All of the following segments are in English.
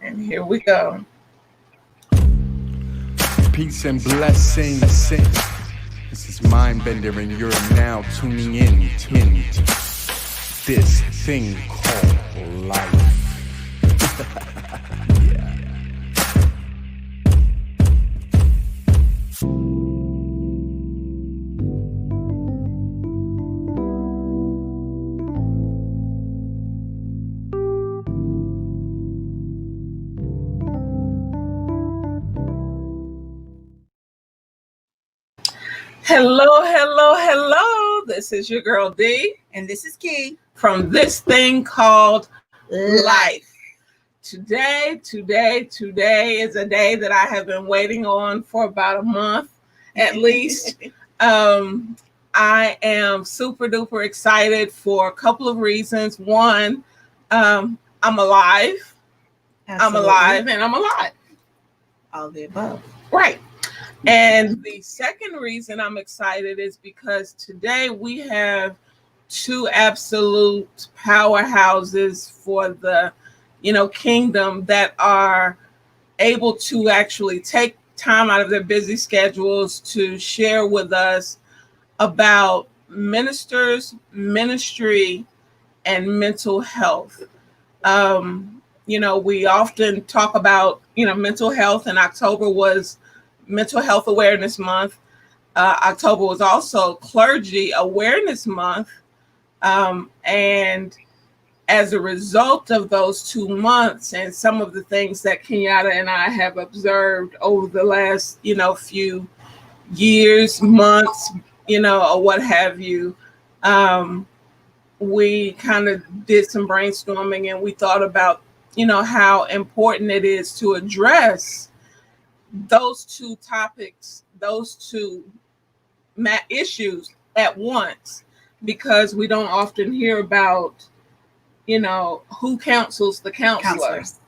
And here we go. Peace and blessings. This is Mindbender, and you're now tuning in to this thing called life. Yeah. Hello, hello, hello. This is your girl D. And this is Key. From this thing called life. Today is a day that I have been waiting on for about a month at least. I am super duper excited for a couple of reasons. One, I'm alive. Absolutely. I'm alive and I'm alive. All the above. Right. And the second reason I'm excited is because today we have two absolute powerhouses for the, kingdom that are able to actually take time out of their busy schedules to share with us about ministers, ministry, and mental health. We often talk about, mental health, and October was Mental Health Awareness Month. October was also Clergy Awareness Month. And as a result of those 2 months and some of the things that Kenyatta and I have observed over the last, few years, months, or what have you, we kind of did some brainstorming and we thought about, how important it is to address those two topics, those two issues at once, because we don't often hear about, who counsels the counselors,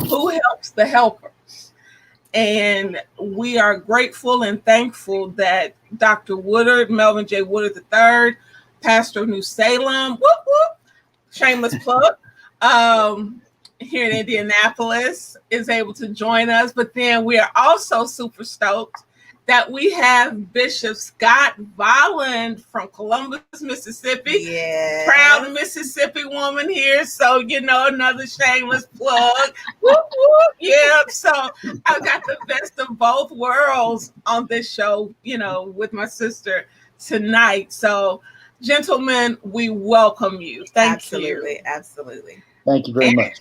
who helps the helpers. And we are grateful and thankful that Dr. Woodard, Mellvin J. Woodard III, pastor of New Salem, whoop, whoop, shameless plug, here in Indianapolis, is able to join us. But then we are also super stoked that we have Bishop Scott Volland from Columbus, Mississippi. Yeah. Proud Mississippi woman here. So, another shameless plug. Whoop, whoop. Yeah. So I've got the best of both worlds on this show, with my sister tonight. So, gentlemen, we welcome you. Thank you. Absolutely. Thank you very much.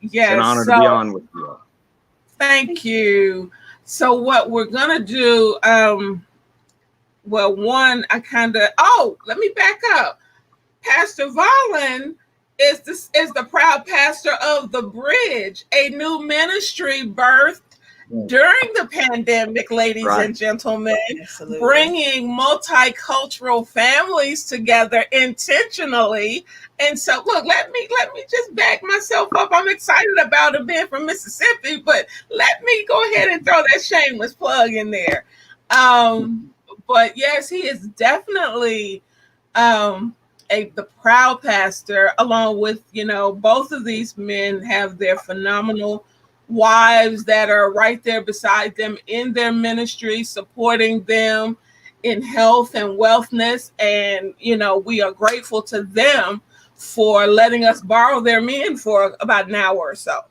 Yes, it's an honor to be on with you. Thank you. So what we're gonna do, let me back up. Pastor Volland is the proud pastor of The Bridge, a new ministry birthed during the pandemic, ladies and gentlemen. Absolutely. Bringing multicultural families together intentionally. And so, look, let me just back myself up. I'm excited about it being from Mississippi, but let me go ahead and throw that shameless plug in there. But yes, he is definitely the proud pastor, along with, both of these men have their phenomenal wives that are right there beside them in their ministry, supporting them in health and wellness. And, we are grateful to them for letting us borrow their men for about an hour or so.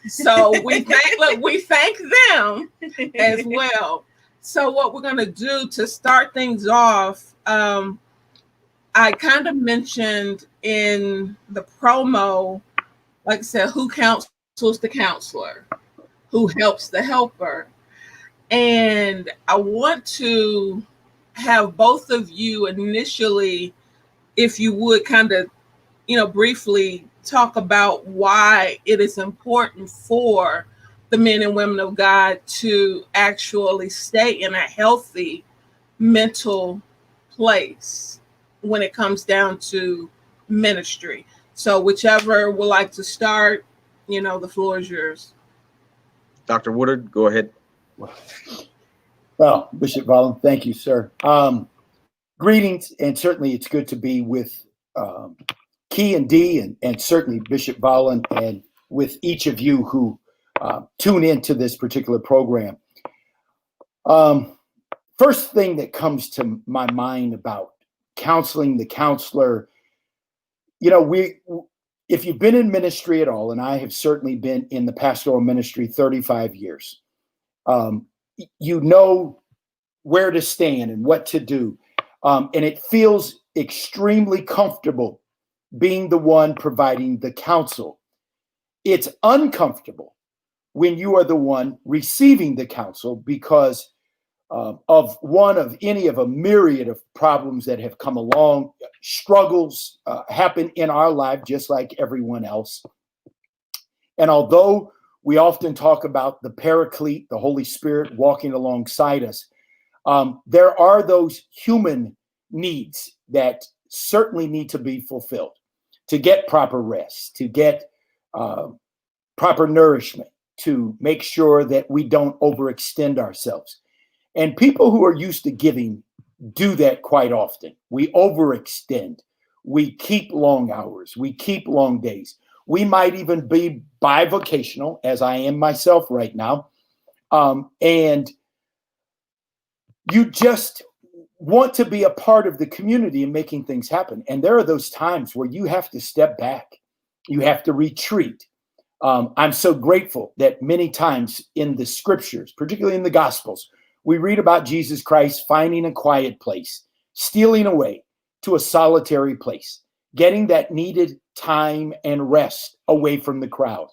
So we thank them as well. So what we're going to do to start things off, I kind of mentioned in the promo, like I said, who counsels the counselor, who helps the helper. And I want to have both of you initially, if you would kind of, briefly talk about why it is important for the men and women of God to actually stay in a healthy mental place when it comes down to ministry. So whichever would like to start, the floor is yours. Dr. Woodard, go ahead. Well, Bishop Volland, thank you, sir. Greetings, and certainly it's good to be with Key and D, and certainly Bishop Volland, and with each of you who tune into this particular program. First thing that comes to my mind about counseling the counselor, if you've been in ministry at all, and I have certainly been in the pastoral ministry 35 years, you know where to stand and what to do. And it feels extremely comfortable being the one providing the counsel. It's uncomfortable when you are the one receiving the counsel because of any of a myriad of problems that have come along. Struggles happen in our life just like everyone else. And although we often talk about the Paraclete, the Holy Spirit walking alongside us, there are those human needs that certainly need to be fulfilled to get proper rest, to get proper nourishment, to make sure that we don't overextend ourselves. And people who are used to giving do that quite often. We overextend. We keep long hours. We keep long days. We might even be bivocational, as I am myself right now. And you just want to be a part of the community and making things happen. And there are those times where you have to step back. You have to retreat. I'm so grateful that many times in the scriptures, particularly in the Gospels, we read about Jesus Christ finding a quiet place, stealing away to a solitary place, getting that needed time and rest away from the crowd.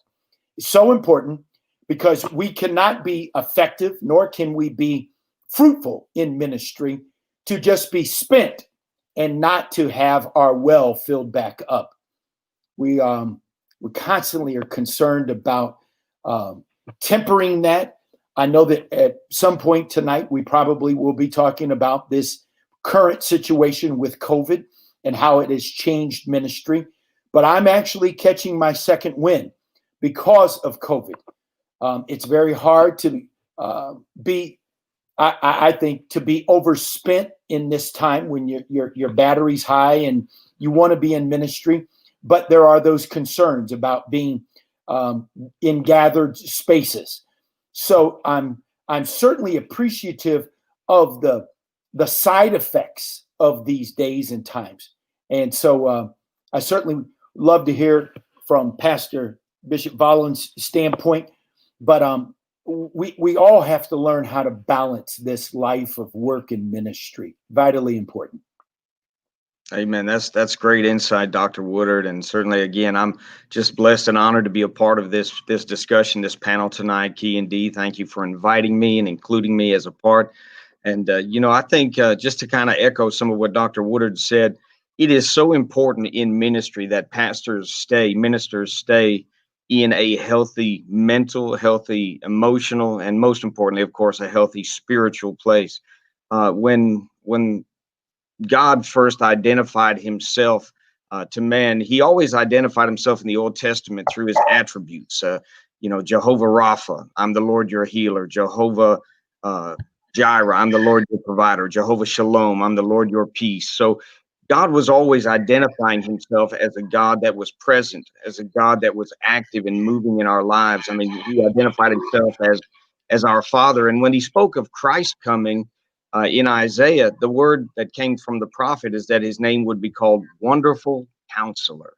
It's so important because we cannot be effective, nor can we be fruitful in ministry to just be spent and not to have our well filled back up. We constantly are concerned about tempering that. I know that at some point tonight, we probably will be talking about this current situation with COVID and how it has changed ministry. But I'm actually catching my second wind because of COVID. It's very hard to I think, to be overspent in this time when your battery's high and you want to be in ministry. But there are those concerns about being in gathered spaces. So I'm certainly appreciative of the side effects of these days and times. And so I certainly love to hear from Pastor Bishop Volland's standpoint. But we all have to learn how to balance this life of work and ministry. Vitally important. Amen. That's great insight, Dr. Woodard. And certainly, again, I'm just blessed and honored to be a part of this discussion, this panel tonight. Key and D, thank you for inviting me and including me as a part. And, I think just to kind of echo some of what Dr. Woodard said, it is so important in ministry that ministers stay in a healthy mental, healthy emotional, and most importantly, of course, a healthy spiritual place. When God first identified himself to man, he always identified himself in the Old Testament through his attributes. Jehovah Rapha, I'm the Lord your healer. Jehovah Jireh, I'm the Lord your provider. Jehovah Shalom, I'm the Lord your peace. So God was always identifying himself as a God that was present, as a God that was active and moving in our lives. I mean, he identified himself as our Father. And when he spoke of Christ coming, in Isaiah, the word that came from the prophet is that his name would be called Wonderful Counselor.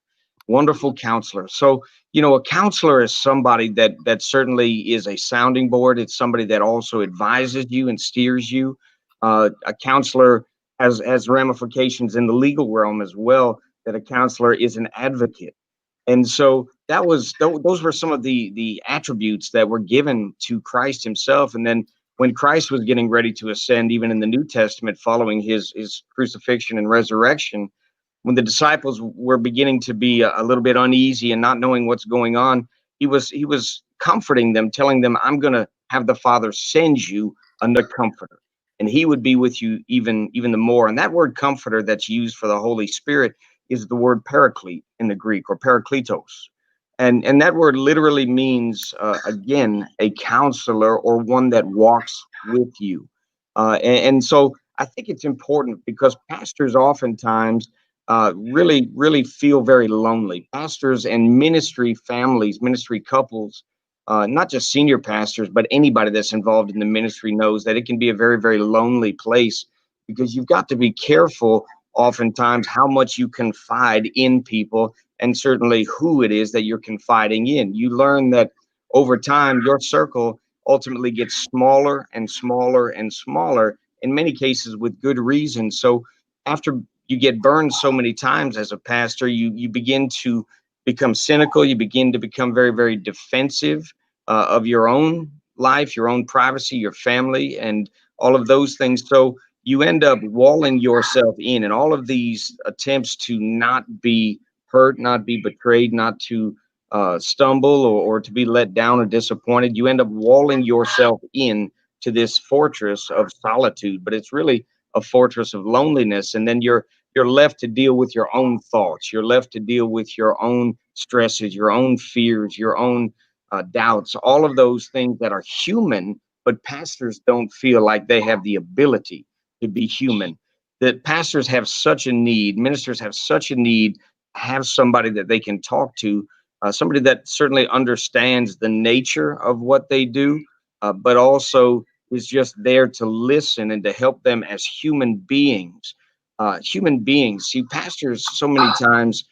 Wonderful Counselor. So, a counselor is somebody that certainly is a sounding board. It's somebody that also advises you and steers you. A counselor has ramifications in the legal realm as well, that a counselor is an advocate. And so those were some of the attributes that were given to Christ himself. And then when Christ was getting ready to ascend, even in the New Testament, following his crucifixion and resurrection, when the disciples were beginning to be a little bit uneasy and not knowing what's going on, he was comforting them, telling them, I'm going to have the Father send you another comforter, and he would be with you even the more. And that word comforter that's used for the Holy Spirit is the word paraclete in the Greek, or parakletos. And that word literally means, again, a counselor, or one that walks with you. And so I think it's important because pastors oftentimes really feel very lonely. Pastors and ministry families, ministry couples not just senior pastors, but anybody that's involved in the ministry knows that it can be a very, very lonely place, because you've got to be careful oftentimes how much you confide in people, and certainly who it is that you're confiding in. You learn that over time, your circle ultimately gets smaller and smaller and smaller, in many cases with good reason. So after you get burned so many times as a pastor, you begin to become cynical. You begin to become very, very defensive of your own life, your own privacy, your family, and all of those things. So you end up walling yourself in, and all of these attempts to not be hurt, not be betrayed, not to stumble or to be let down or disappointed. You end up walling yourself in to this fortress of solitude, but it's really a fortress of loneliness. And then you're left to deal with your own thoughts. You're left to deal with your own stresses, your own fears, your own doubts, all of those things that are human, but pastors don't feel like they have the ability to be human. That pastors have such a need, ministers have such a need to have somebody that they can talk to, somebody that certainly understands the nature of what they do, but also is just there to listen and to help them as human beings. Human beings. See, pastors so many times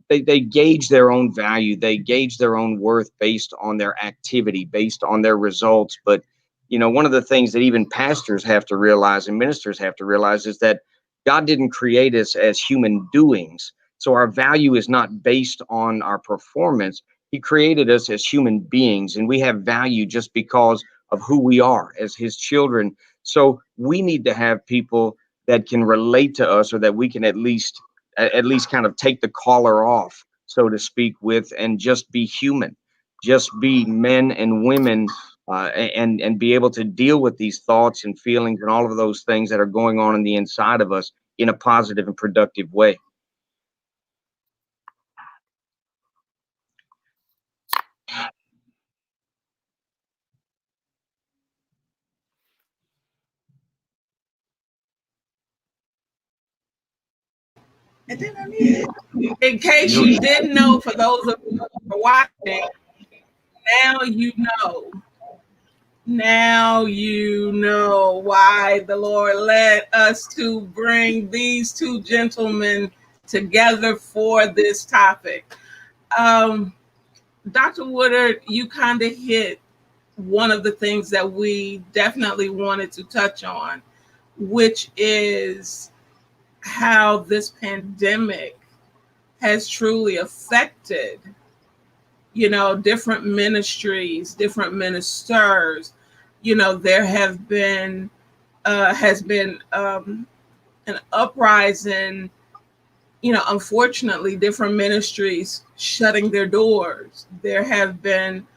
they gauge their own value, they gauge their own worth based on their activity, based on their results. But you know, one of the things that even pastors have to realize and ministers have to realize is that God didn't create us as human doings. So our value is not based on our performance. He created us as human beings, and we have value just because of who we are as his children. So we need to have people that can relate to us, or that we can at least kind of take the collar off, so to speak, with, and just be human, just be men and women, and be able to deal with these thoughts and feelings and all of those things that are going on in the inside of us in a positive and productive way. And then I need In case you didn't know, for those of you who are watching, now you know. Now you know why the Lord led us to bring these two gentlemen together for this topic. Dr. Woodard, you kind of hit one of the things that we definitely wanted to touch on, which is how this pandemic has truly affected, you know, different ministries, different ministers. You know, there have been has been an uprising, you know, unfortunately, different ministries shutting their doors. There have been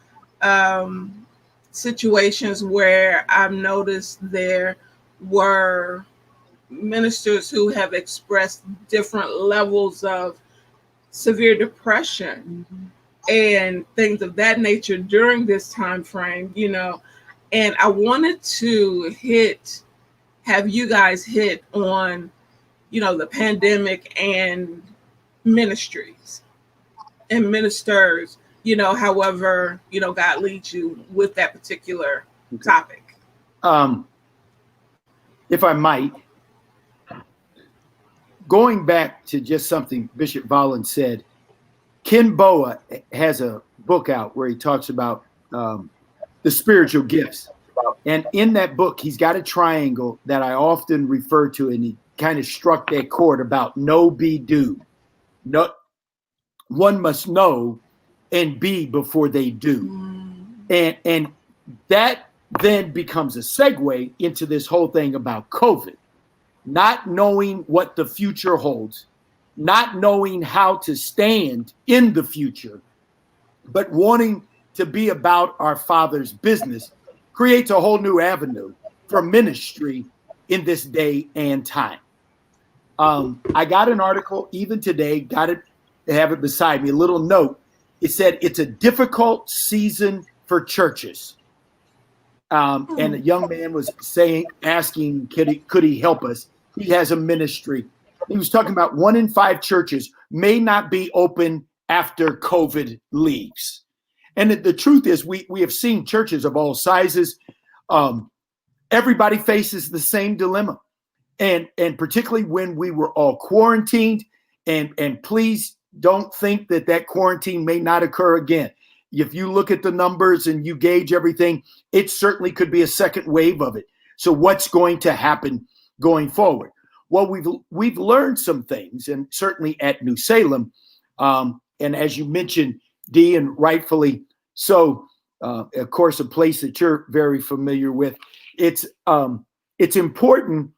situations where I've noticed there were ministers who have expressed different levels of severe depression and things of that nature during this time frame, you know. And I wanted to have you guys hit on, you know, the pandemic and ministries and ministers, you know, however, you know, God leads you with that particular topic. If I might, going back to just something Bishop Volland said, Ken Boa has a book out where he talks about the spiritual gifts. And in that book, he's got a triangle that I often refer to, and he kind of struck that chord about know, be, do. No, one must know and be before they do. And that then becomes a segue into this whole thing about COVID. Not knowing what the future holds, not knowing how to stand in the future, but wanting to be about our Father's business creates a whole new avenue for ministry in this day and time. I got an article even today, got it, have it beside me, a little note. It said it's a difficult season for churches. And a young man was asking, could he help us? He has a ministry. He was talking about 1 in 5 churches may not be open after COVID leaves. And the truth is, we have seen churches of all sizes. Everybody faces the same dilemma. And particularly when we were all quarantined, and please don't think that quarantine may not occur again. If you look at the numbers and you gauge everything, it certainly could be a second wave of it. So what's going to happen going forward? Well, we've learned some things, and certainly at New Salem, and as you mentioned, Dee, and rightfully so, of course, a place that you're very familiar with. It's important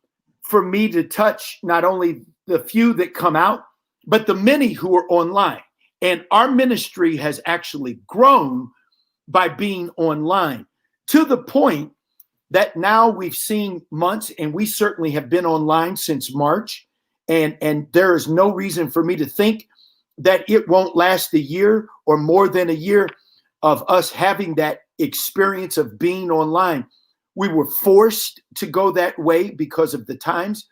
for me to touch not only the few that come out, but the many who are online. And our ministry has actually grown by being online, to the point that now we've seen months, and we certainly have been online since March. And there is no reason for me to think that it won't last a year or more than a year of us having that experience of being online. We were forced to go that way because of the times.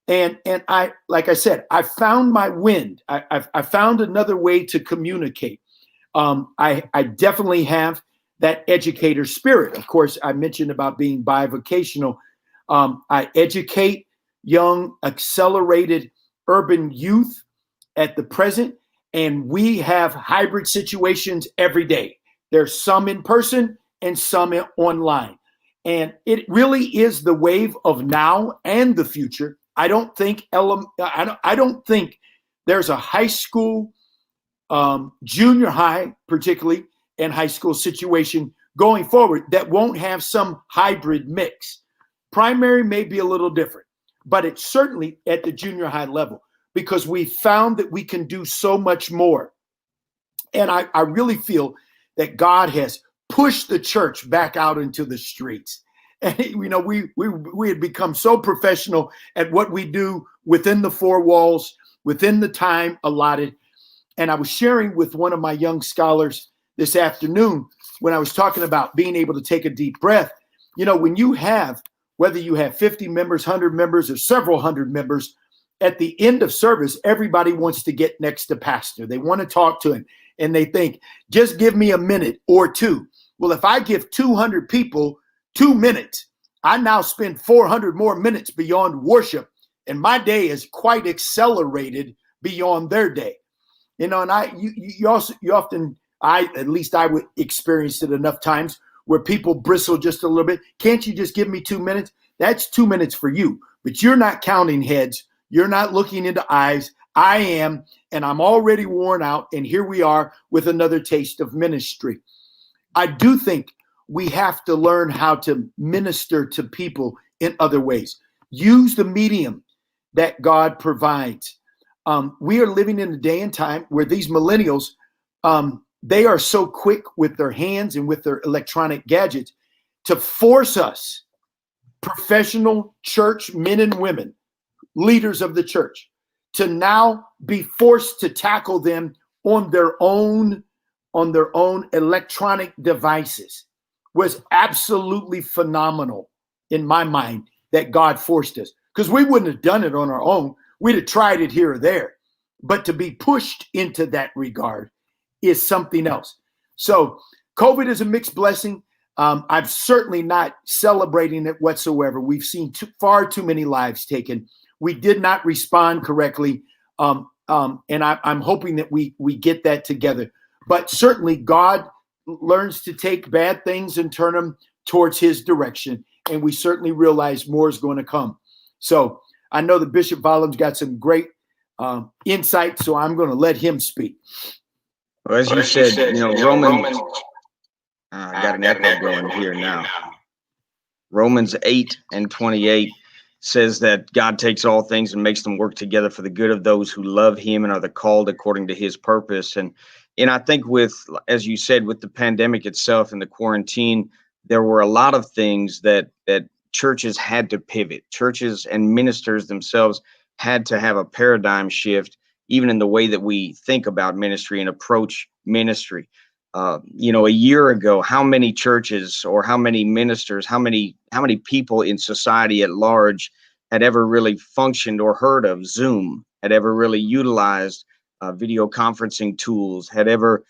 And I, like I said, I found my wind. I found another way to communicate. I definitely have that educator spirit. Of course, I mentioned about being bivocational. I educate young, accelerated urban youth at the present, and we have hybrid situations every day. There's some in person and some online. And it really is the wave of now and the future. I don't think there's a high school, junior high, particularly, and high school situation going forward that won't have some hybrid mix. Primary may be a little different, but it's certainly at the junior high level, because we found that we can do so much more. And I really feel that God has pushed the church back out into the streets. And, we had become so professional at what we do within the four walls, within the time allotted. And I was sharing with one of my young scholars this afternoon when I was talking about being able to take a deep breath. When you have, whether you have 50 members, 100 members, or several hundred members, at the end of service, everybody wants to get next to pastor. They want to talk to him, and they think, just give me a minute or two. Well, if I give 200 people 2 minutes, I now spend 400 more minutes beyond worship, and my day is quite accelerated beyond their day. And you often, at least I would experience it enough times where people bristle just a little bit. Can't you just give me 2 minutes? That's 2 minutes for you, but you're not counting heads. You're not looking into eyes. I am, and I'm already worn out. And here we are with another taste of ministry. I do think we have to learn how to minister to people in other ways. Use the medium that God provides. We are living in a day and time where these millennials, they are so quick with their hands and with their electronic gadgets to force us, professional church men and women, leaders of the church, to now be forced to tackle them on their own electronic devices. Was absolutely phenomenal in my mind that God forced us, because we wouldn't have done it on our own. We'd have tried it here or there, but to be pushed into that regard is something else. So COVID is a mixed blessing. I'm certainly not celebrating it whatsoever. We've seen far too many lives taken. We did not respond correctly. And I'm hoping that we get that together. But certainly God learns to take bad things and turn them towards his direction. And we certainly realize more is going to come. So I know that Bishop Volland's got some great insight, so I'm going to let him speak. Well, as you said, Romans, I got an echo going here now. Romans 8:28 says that God takes all things and makes them work together for the good of those who love him and are the called according to his purpose. And I think as you said, with the pandemic itself and the quarantine, there were a lot of things that churches had to pivot. Churches and ministers themselves had to have a paradigm shift, even in the way that we think about ministry and approach ministry. A year ago, how many churches or how many ministers, how many people in society at large had ever really functioned or heard of Zoom, had ever really utilized video conferencing tools, had ever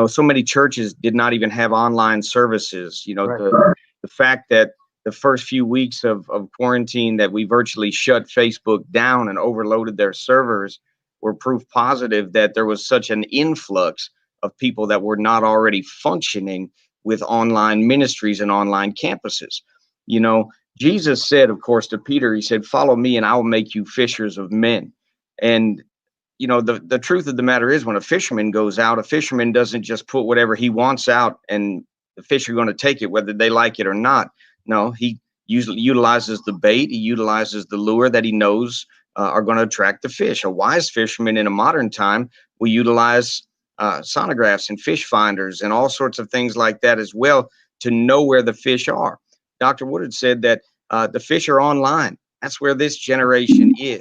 So many churches did not even have online services. Right. The fact that the first few weeks of quarantine that we virtually shut Facebook down and overloaded their servers were proof positive that there was such an influx of people that were not already functioning with online ministries and online campuses. Jesus said, of course, to Peter, he said, "Follow me and I will make you fishers of men." And the truth of the matter is, when a fisherman goes out, a fisherman doesn't just put whatever he wants out and the fish are going to take it, whether they like it or not. No, he usually utilizes the bait. He utilizes the lure that he knows are going to attract the fish. A wise fisherman in a modern time will utilize sonographs and fish finders and all sorts of things like that as well to know where the fish are. Dr. Woodard said that the fish are online. That's where this generation is.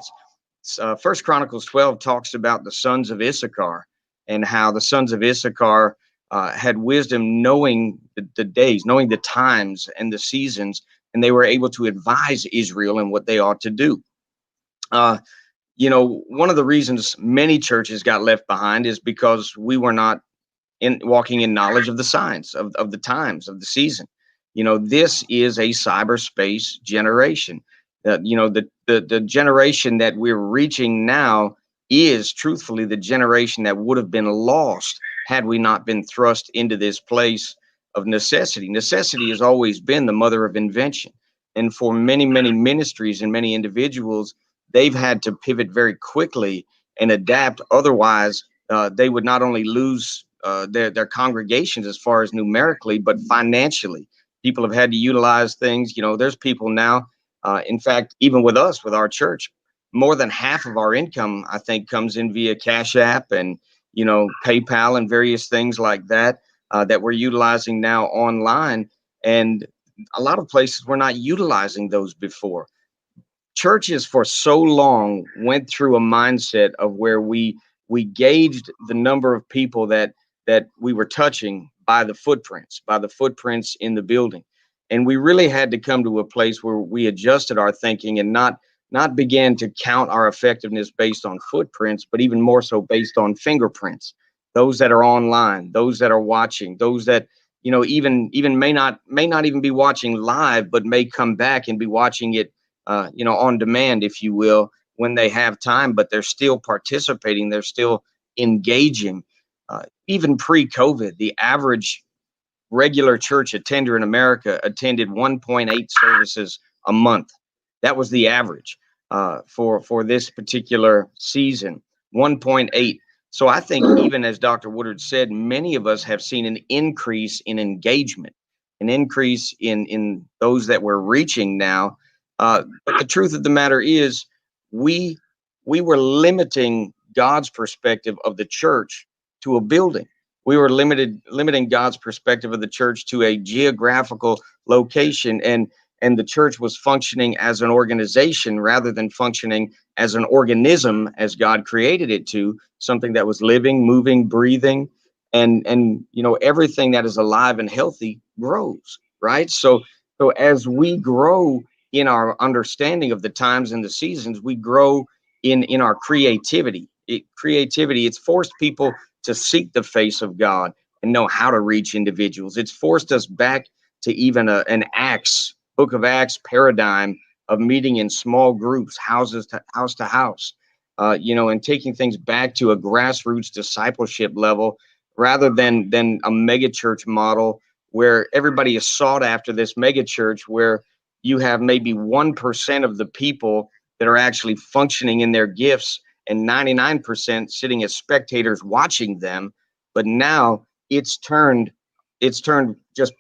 First Chronicles 12 talks about the sons of Issachar and how the sons of Issachar had wisdom, knowing the days, knowing the times and the seasons, and they were able to advise Israel in what they ought to do. One of the reasons many churches got left behind is because we were not walking in knowledge of the signs of the times of the season. This is a cyberspace generation. The generation that we're reaching now is truthfully the generation that would have been lost had we not been thrust into this place of necessity. Necessity has always been the mother of invention. And for many, many ministries and many individuals, they've had to pivot very quickly and adapt. Otherwise, they would not only lose their congregations as far as numerically, but financially. People have had to utilize things. There's people now, in fact, even with us, with our church, more than half of our income, I think, comes in via Cash App and, PayPal and various things like that, that we're utilizing now online. And a lot of places we're not utilizing those before. Churches for so long went through a mindset of where we gauged the number of people that we were touching by the footprints in the building. And we really had to come to a place where we adjusted our thinking and not began to count our effectiveness based on footprints, but even more so based on fingerprints. Those that are online, those that are watching, those that, even may not even be watching live, but may come back and be watching it, on demand, if you will, when they have time, but they're still participating. They're still engaging. Even pre-COVID, the average regular church attender in America attended 1.8 services a month. That was the average for this particular season, 1.8. So I think, even as Dr. Woodard said, many of us have seen an increase in engagement, an increase in those that we're reaching now. But the truth of the matter is, we were limiting God's perspective of the church to a building. We were limiting God's perspective of the church to a geographical location, and the church was functioning as an organization rather than functioning as an organism as God created it to, something that was living, moving, breathing, and everything that is alive and healthy grows, right? So as we grow in our understanding of the times and the seasons, we grow in our creativity. It's forced people to seek the face of God and know how to reach individuals. It's forced us back to even an Book of Acts paradigm of meeting in small groups, house to house, and taking things back to a grassroots discipleship level rather than a mega church model where everybody is sought after this mega church, where you have maybe 1% of the people that are actually functioning in their gifts and 99% sitting as spectators watching them. But now it's turned just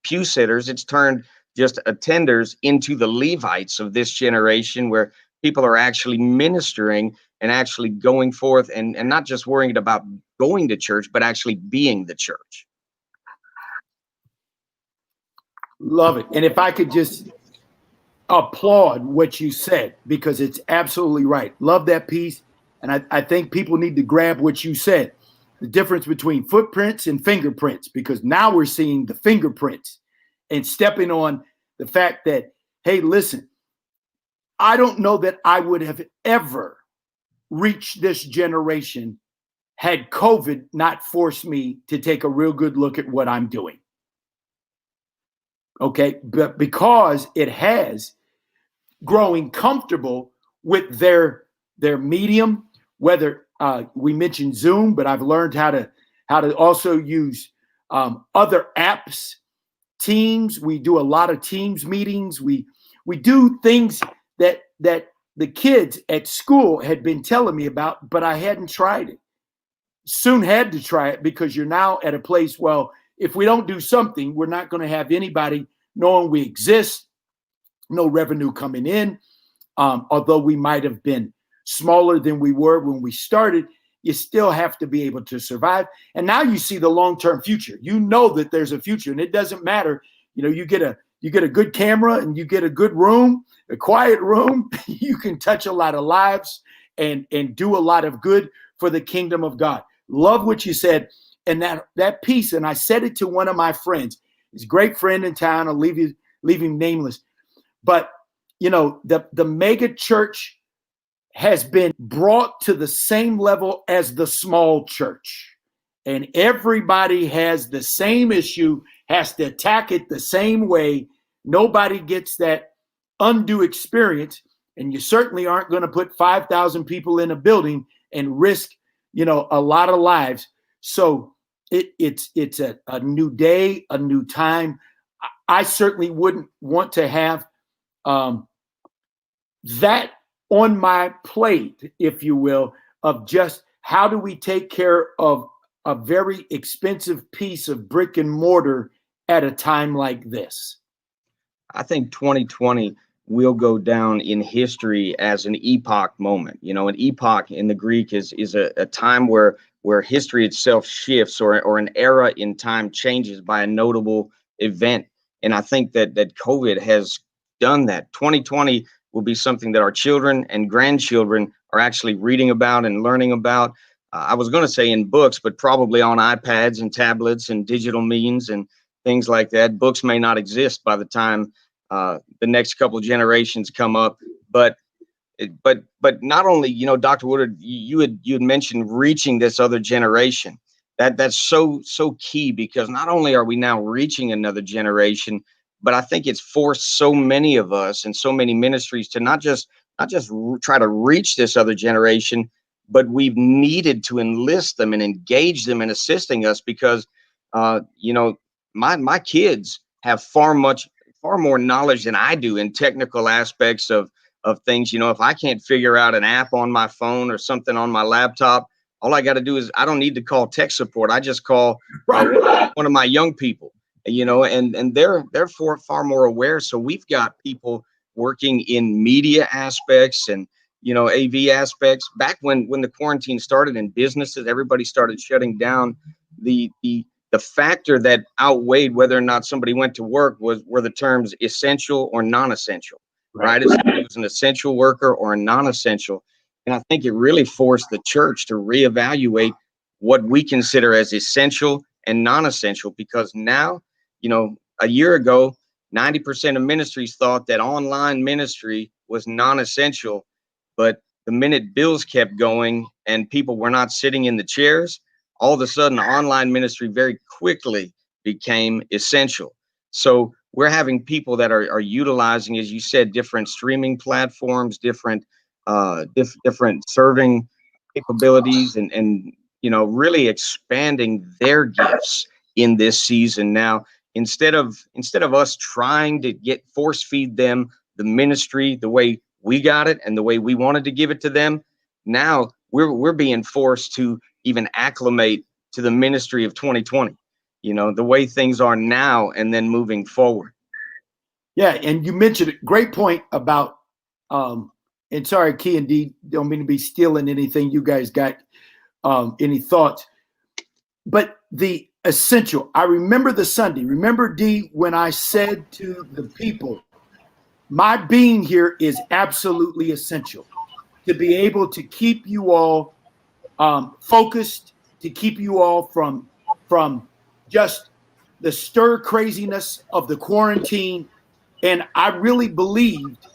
pew sitters. It's turned just attenders into the Levites of this generation, where people are actually ministering and actually going forth and not just worrying about going to church, but actually being the church. Love it. And if I could just applaud what you said, because it's absolutely right. Love that piece. And I think people need to grab what you said, the difference between footprints and fingerprints, because now we're seeing the fingerprints and stepping on the fact that, hey, listen, I don't know that I would have ever reached this generation had COVID not forced me to take a real good look at what I'm doing. Okay, but because it has, growing comfortable with their medium, whether we mentioned Zoom, but I've learned how to also use other apps, Teams. We do a lot of Teams meetings. We do things that the kids at school had been telling me about, but I hadn't tried it. Soon had to try it, because you're now at a place, well, if we don't do something, we're not going to have anybody knowing we exist, no revenue coming in. Although we might have been smaller than we were when we started, you still have to be able to survive. And now you see the long-term future. You know that there's a future, and it doesn't matter. You know, you get a good camera and you get a good room, a quiet room. You can touch a lot of lives and do a lot of good for the kingdom of God. Love what you said. And that piece, and I said it to one of my friends, his great friend in town, I'll leave him nameless. But, you know, the mega church has been brought to the same level as the small church. And everybody has the same issue, has to attack it the same way. Nobody gets that undue experience. And you certainly aren't going to put 5,000 people in a building and risk, you know, a lot of lives. So it's a new day, a new time. I certainly wouldn't want to have that on my plate, if you will, of just how do we take care of a very expensive piece of brick and mortar at a time like this. I think 2020 will go down in history as an epoch moment. You know, an epoch in the Greek is a time where history itself shifts, or an era in time changes by a notable event. And I think that COVID has done that. 2020 will be something that our children and grandchildren are actually reading about and learning about. I was going to say in books, but probably on iPads and tablets and digital means and things like that. Books may not exist by the time the next couple of generations come up. But not only, you know, Dr. Woodard, you had mentioned reaching this other generation. That's so key, because not only are we now reaching another generation, but I think it's forced so many of us and so many ministries to not just try to reach this other generation, but we've needed to enlist them and engage them in assisting us, because you know, my kids have far more knowledge than I do in technical aspects of things. You know, if I can't figure out an app on my phone or something on my laptop, all I got to do is, I don't need to call tech support. I just call one of my young people, you know, and they're far more aware. So we've got people working in media aspects and, you know, AV aspects. Back when the quarantine started and businesses, everybody started shutting down, the factor that outweighed whether or not somebody went to work were the terms essential or non-essential, right? If somebody was an essential worker or a non-essential. And I think it really forced the church to reevaluate what we consider as essential and non-essential, because now, you know, a year ago, 90% of ministries thought that online ministry was non-essential, but the minute bills kept going and people were not sitting in the chairs, all of a sudden online ministry very quickly became essential. So we're having people that are utilizing, as you said, different streaming platforms, different serving capabilities, and you know, really expanding their gifts in this season. Now, instead of us trying to force feed them the ministry the way we got it and the way we wanted to give it to them, now we're being forced to even acclimate to the ministry of 2020, you know, the way things are now and then moving forward. Yeah, and you mentioned a great point about and sorry, Key and D, don't mean to be stealing anything. You guys got any thoughts? But the essential, I remember the Sunday. Remember, D, when I said to the people, my being here is absolutely essential to be able to keep you all focused, to keep you all from just the stir craziness of the quarantine. And I really believed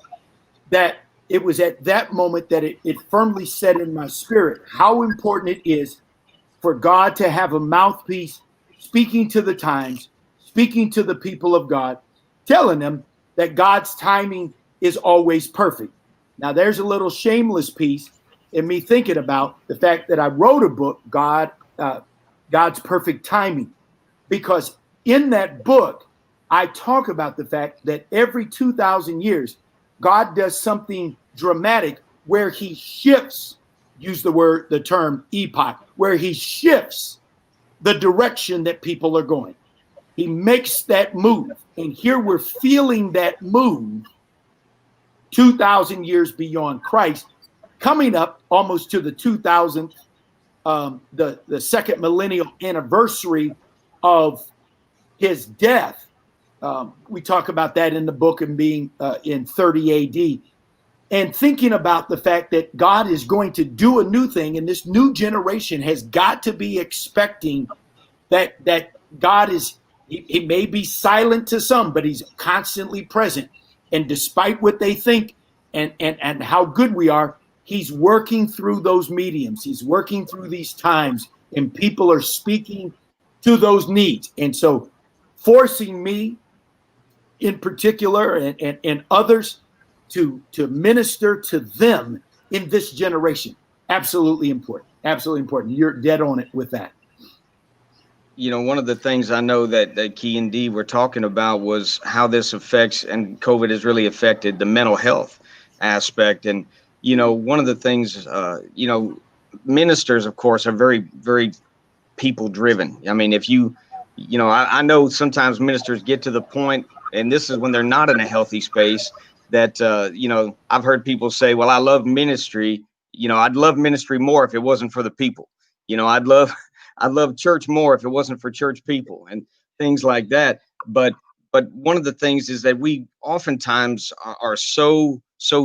that it was at that moment that it firmly set in my spirit how important it is for God to have a mouthpiece speaking to the times, speaking to the people of God, telling them that God's timing is always perfect. Now, there's a little shameless piece in me thinking about the fact that I wrote a book, God's Perfect Timing, because in that book, I talk about the fact that every 2,000 years, God does something dramatic where he shifts, use the term epoch, where he shifts the direction that people are going. He makes that move. And here we're feeling that move 2,000 years beyond Christ, coming up almost to the 2000th, the second millennial anniversary of his death. We talk about that in the book and being in 30 AD. And thinking about the fact that God is going to do a new thing, and this new generation has got to be expecting that God is, he may be silent to some, but he's constantly present. And despite what they think and how good we are, he's working through those mediums. He's working through these times, and people are speaking to those needs. And so forcing me in particular and others to minister to them in this generation. Absolutely important. Absolutely important. You're dead on it with that. You know, one of the things I know that Key and Dee were talking about was how this affects, and COVID has really affected the mental health aspect. And, you know, one of the things, you know, ministers, of course, are very, very people driven. I mean, if you know, I know sometimes ministers get to the point, and this is when they're not in a healthy space, that, you know, I've heard people say, well, I love ministry. You know, I'd love ministry more if it wasn't for the people. You know, I'd love church more if it wasn't for church people and things like that. But one of the things is that we oftentimes are so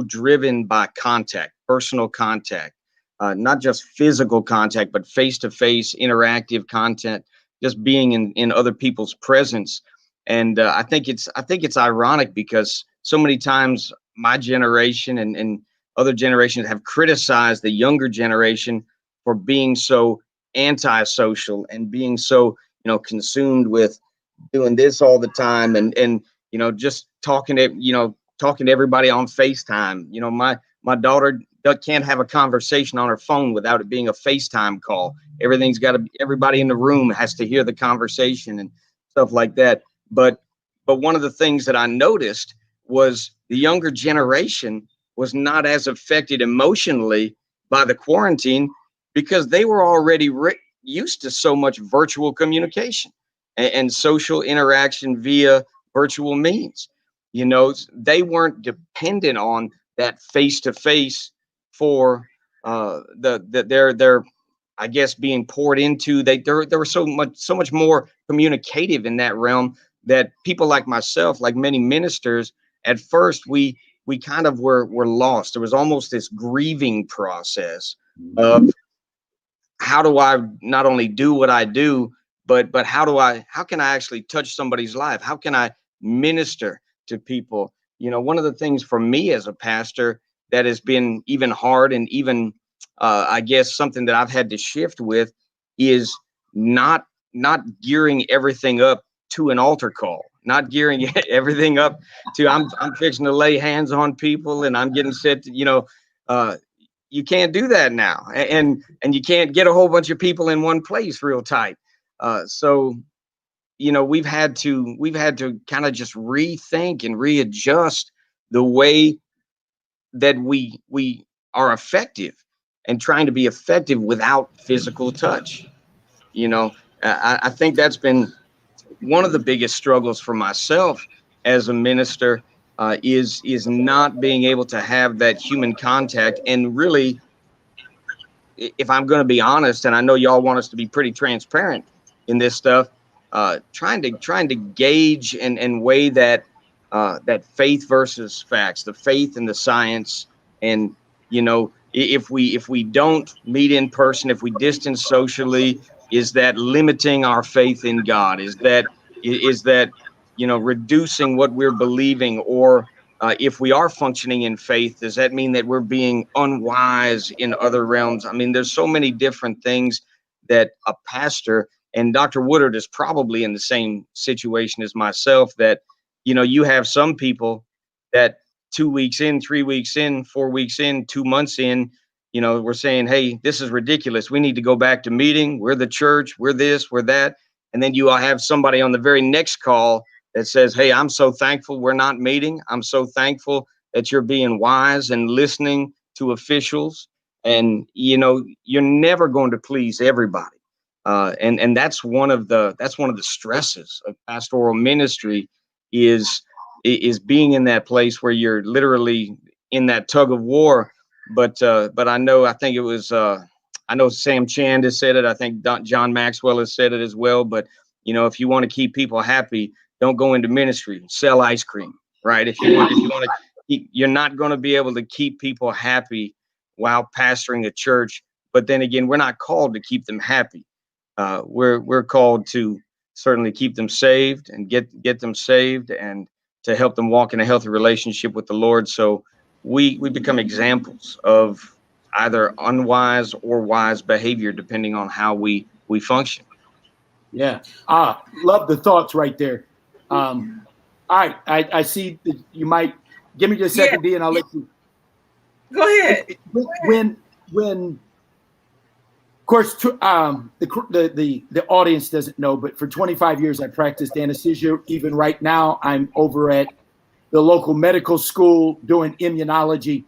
driven by contact, personal contact, not just physical contact, but face-to-face interactive content, just being in other people's presence. And I think it's ironic because so many times my generation and other generations have criticized the younger generation for being so antisocial and being so, you know, consumed with doing this all the time and you know, just talking to everybody on FaceTime. You know, my daughter can't have a conversation on her phone without it being a FaceTime call. Everything's got to, everybody in the room has to hear the conversation and stuff like that. But one of the things that I noticed was the younger generation was not as affected emotionally by the quarantine because they were already used to so much virtual communication and social interaction via virtual means. You know, they weren't dependent on that face-to-face for their I guess being poured into. There were so much more communicative in that realm that people like myself, like many ministers, at first we kind of were lost. There was almost this grieving process of how do I not only do what I do, but how can I actually touch somebody's life? How can I minister to people? You know, one of the things for me as a pastor that has been even hard and even I guess something that I've had to shift with is not gearing everything up to an altar call, not gearing everything up to I'm fixing to lay hands on people and I'm getting set to, you know, you can't do that now, and you can't get a whole bunch of people in one place real tight. So, you know, we've had to kind of just rethink and readjust the way that we are effective and trying to be effective without physical touch. You know, I think that's been one of the biggest struggles for myself as a minister, is not being able to have that human contact. And really, if I'm going to be honest, and I know y'all want us to be pretty transparent in this stuff, trying to gauge and weigh that faith versus facts, the faith and the science. And, you know, if we don't meet in person, if we distance socially, is that limiting our faith in God? Is that you know, reducing what we're believing? Or if we are functioning in faith, does that mean that we're being unwise in other realms? I mean, there's so many different things that a pastor, and Dr. Woodard is probably in the same situation as myself, that, you know, you have some people that 2 weeks in, 3 weeks in, 4 weeks in, 2 months in, you know, we're saying, hey, this is ridiculous. We need to go back to meeting. We're the church. We're this, we're that. And then you have somebody on the very next call that says, hey, I'm so thankful we're not meeting. I'm so thankful that you're being wise and listening to officials. And, you know, you're never going to please everybody. And that's one of the stresses of pastoral ministry is being in that place where you're literally in that tug of war. But I think it was, I know Sam Chand has said it. I think John Maxwell has said it as well. But, you know, if you want to keep people happy, don't go into ministry, sell ice cream, right? If you want to, you're not going to be able to keep people happy while pastoring a church. But then again, we're not called to keep them happy. We're called to certainly keep them saved and get them saved and to help them walk in a healthy relationship with the Lord. So we become examples of either unwise or wise behavior, depending on how we function. Yeah. Love the thoughts right there. All right. I see that you might give me just a second, D, and I'll let you. Go ahead. When of course, the audience doesn't know, but for 25 years I practiced anesthesia. Even right now, I'm over at the local medical school doing immunology.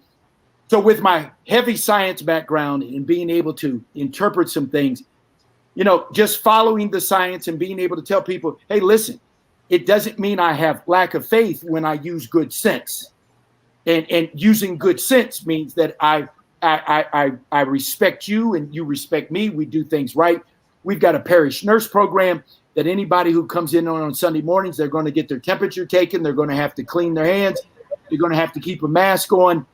So with my heavy science background and being able to interpret some things, you know, just following the science and being able to tell people, hey, listen, it doesn't mean I have lack of faith when I use good sense. And using good sense means that I respect you and you respect me. We do things right. We've got a parish nurse program that anybody who comes in on Sunday mornings, they're going to get their temperature taken. They're going to have to clean their hands. They're going to have to keep a mask on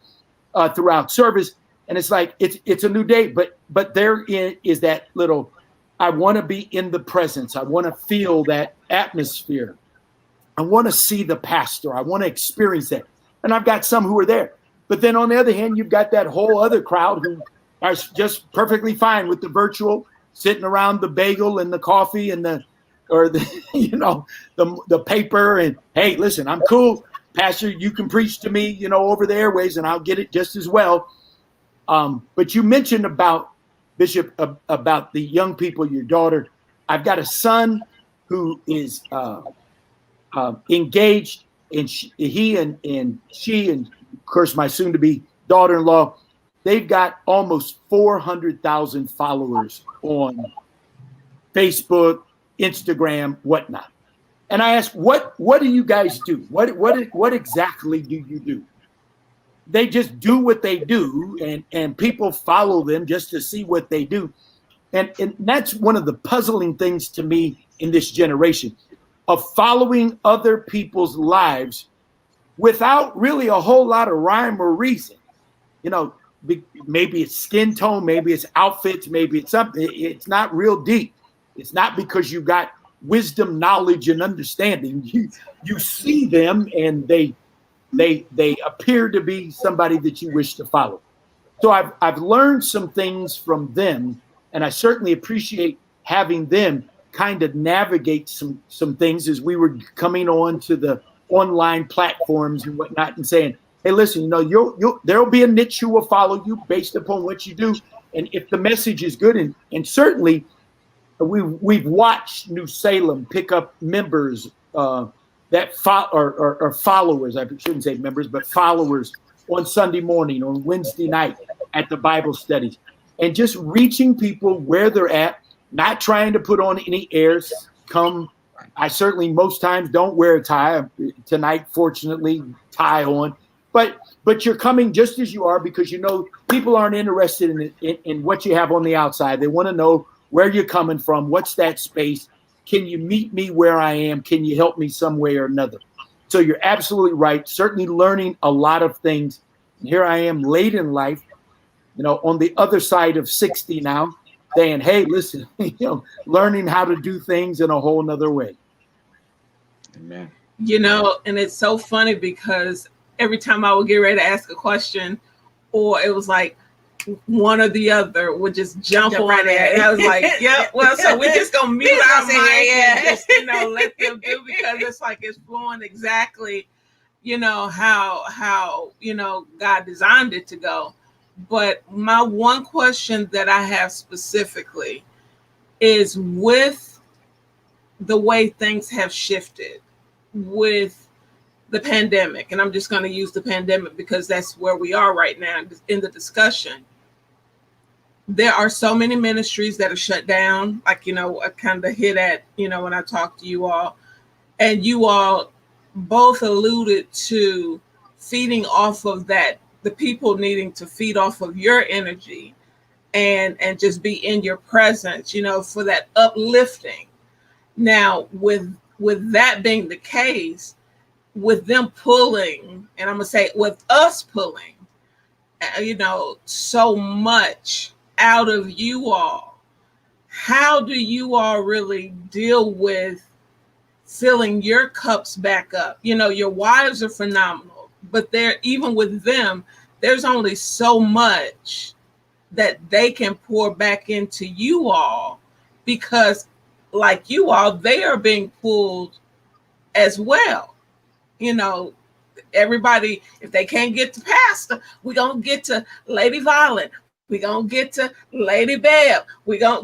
throughout service. And it's like, it's a new day, but there is that little, I want to be in the presence. I want to feel that atmosphere. I want to see the pastor. I want to experience that. And I've got some who are there. But then on the other hand, you've got that whole other crowd who are just perfectly fine with the virtual, sitting around the bagel and the coffee and the you know, the paper. And hey, listen, I'm cool, Pastor. You can preach to me, you know, over the airways, and I'll get it just as well. But you mentioned about Bishop about the young people, your daughter. I've got a son who is engaged, and he and she and of course my soon-to-be daughter-in-law, they've got almost 400,000 followers on Facebook, Instagram, whatnot. And I asked, what do you guys do? What exactly do you do? They just do what they do, and people follow them just to see what they do. And that's one of the puzzling things to me in this generation of following other people's lives without really a whole lot of rhyme or reason. You know, maybe it's skin tone, maybe it's outfits, maybe it's something. It's not real deep. It's not because you got wisdom, knowledge, and understanding. You see them and they appear to be somebody that you wish to follow. So I've learned some things from them, and I certainly appreciate having them kind of navigate some things as we were coming on to the online platforms and whatnot, and saying, hey, listen, you know, there'll be a niche who will follow you based upon what you do. And if the message is good, and certainly we've watched New Salem pick up members that or followers, I shouldn't say members, but followers on Sunday morning, on Wednesday night at the Bible studies, and just reaching people where they're at, not trying to put on any airs. I certainly most times don't wear a tie. Tonight, fortunately, tie on. But you're coming just as you are, because you know people aren't interested in what you have on the outside. They want to know where you're coming from. What's that space? Can you meet me where I am? Can you help me some way or another? So you're absolutely right. Certainly learning a lot of things. And here I am late in life, you know, on the other side of 60 now, saying, hey, listen, you know, learning how to do things in a whole nother way. Amen. You know, and it's so funny because every time I would get ready to ask a question, or it was like, one or the other would just jump on right there. in. And I was like, yeah, well, so we're just going to mute Just our gonna sit mic here, and just, let them do, because it's like it's flowing exactly, how, God designed it to go. But my one question that I have specifically is, with the way things have shifted with the pandemic, and I'm just going to use the pandemic because that's where we are right now in the discussion. There are so many ministries that are shut down, like, I kind of hit at, when I talked to you all, and you all both alluded to feeding off of that, the people needing to feed off of your energy and just be in your presence, for that uplifting. Now, with that being the case, with them pulling, and I'm gonna say with us pulling, so much out of you all, how do you all really deal with filling your cups back up? Your wives are phenomenal, but even with them, there's only so much that they can pour back into you all, because like you all, they are being pulled as well. Everybody, if they can't get to Pastor, we're gonna get to Lady Volland, we're gonna get to Lady Bev, we just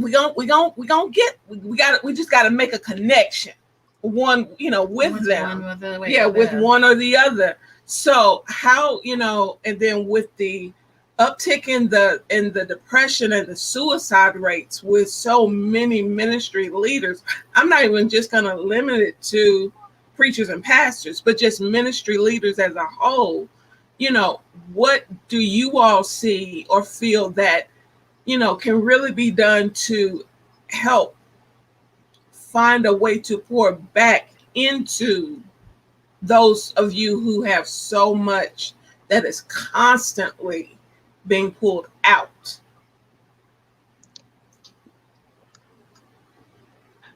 gotta make a connection, one, with them. With one or the other. So how, and then with the uptick in the depression and the suicide rates with so many ministry leaders, I'm not even just gonna limit it to preachers and pastors, but just ministry leaders as a whole. What do you all see or feel that, can really be done to help find a way to pour back into those of you who have so much that is constantly being pulled out?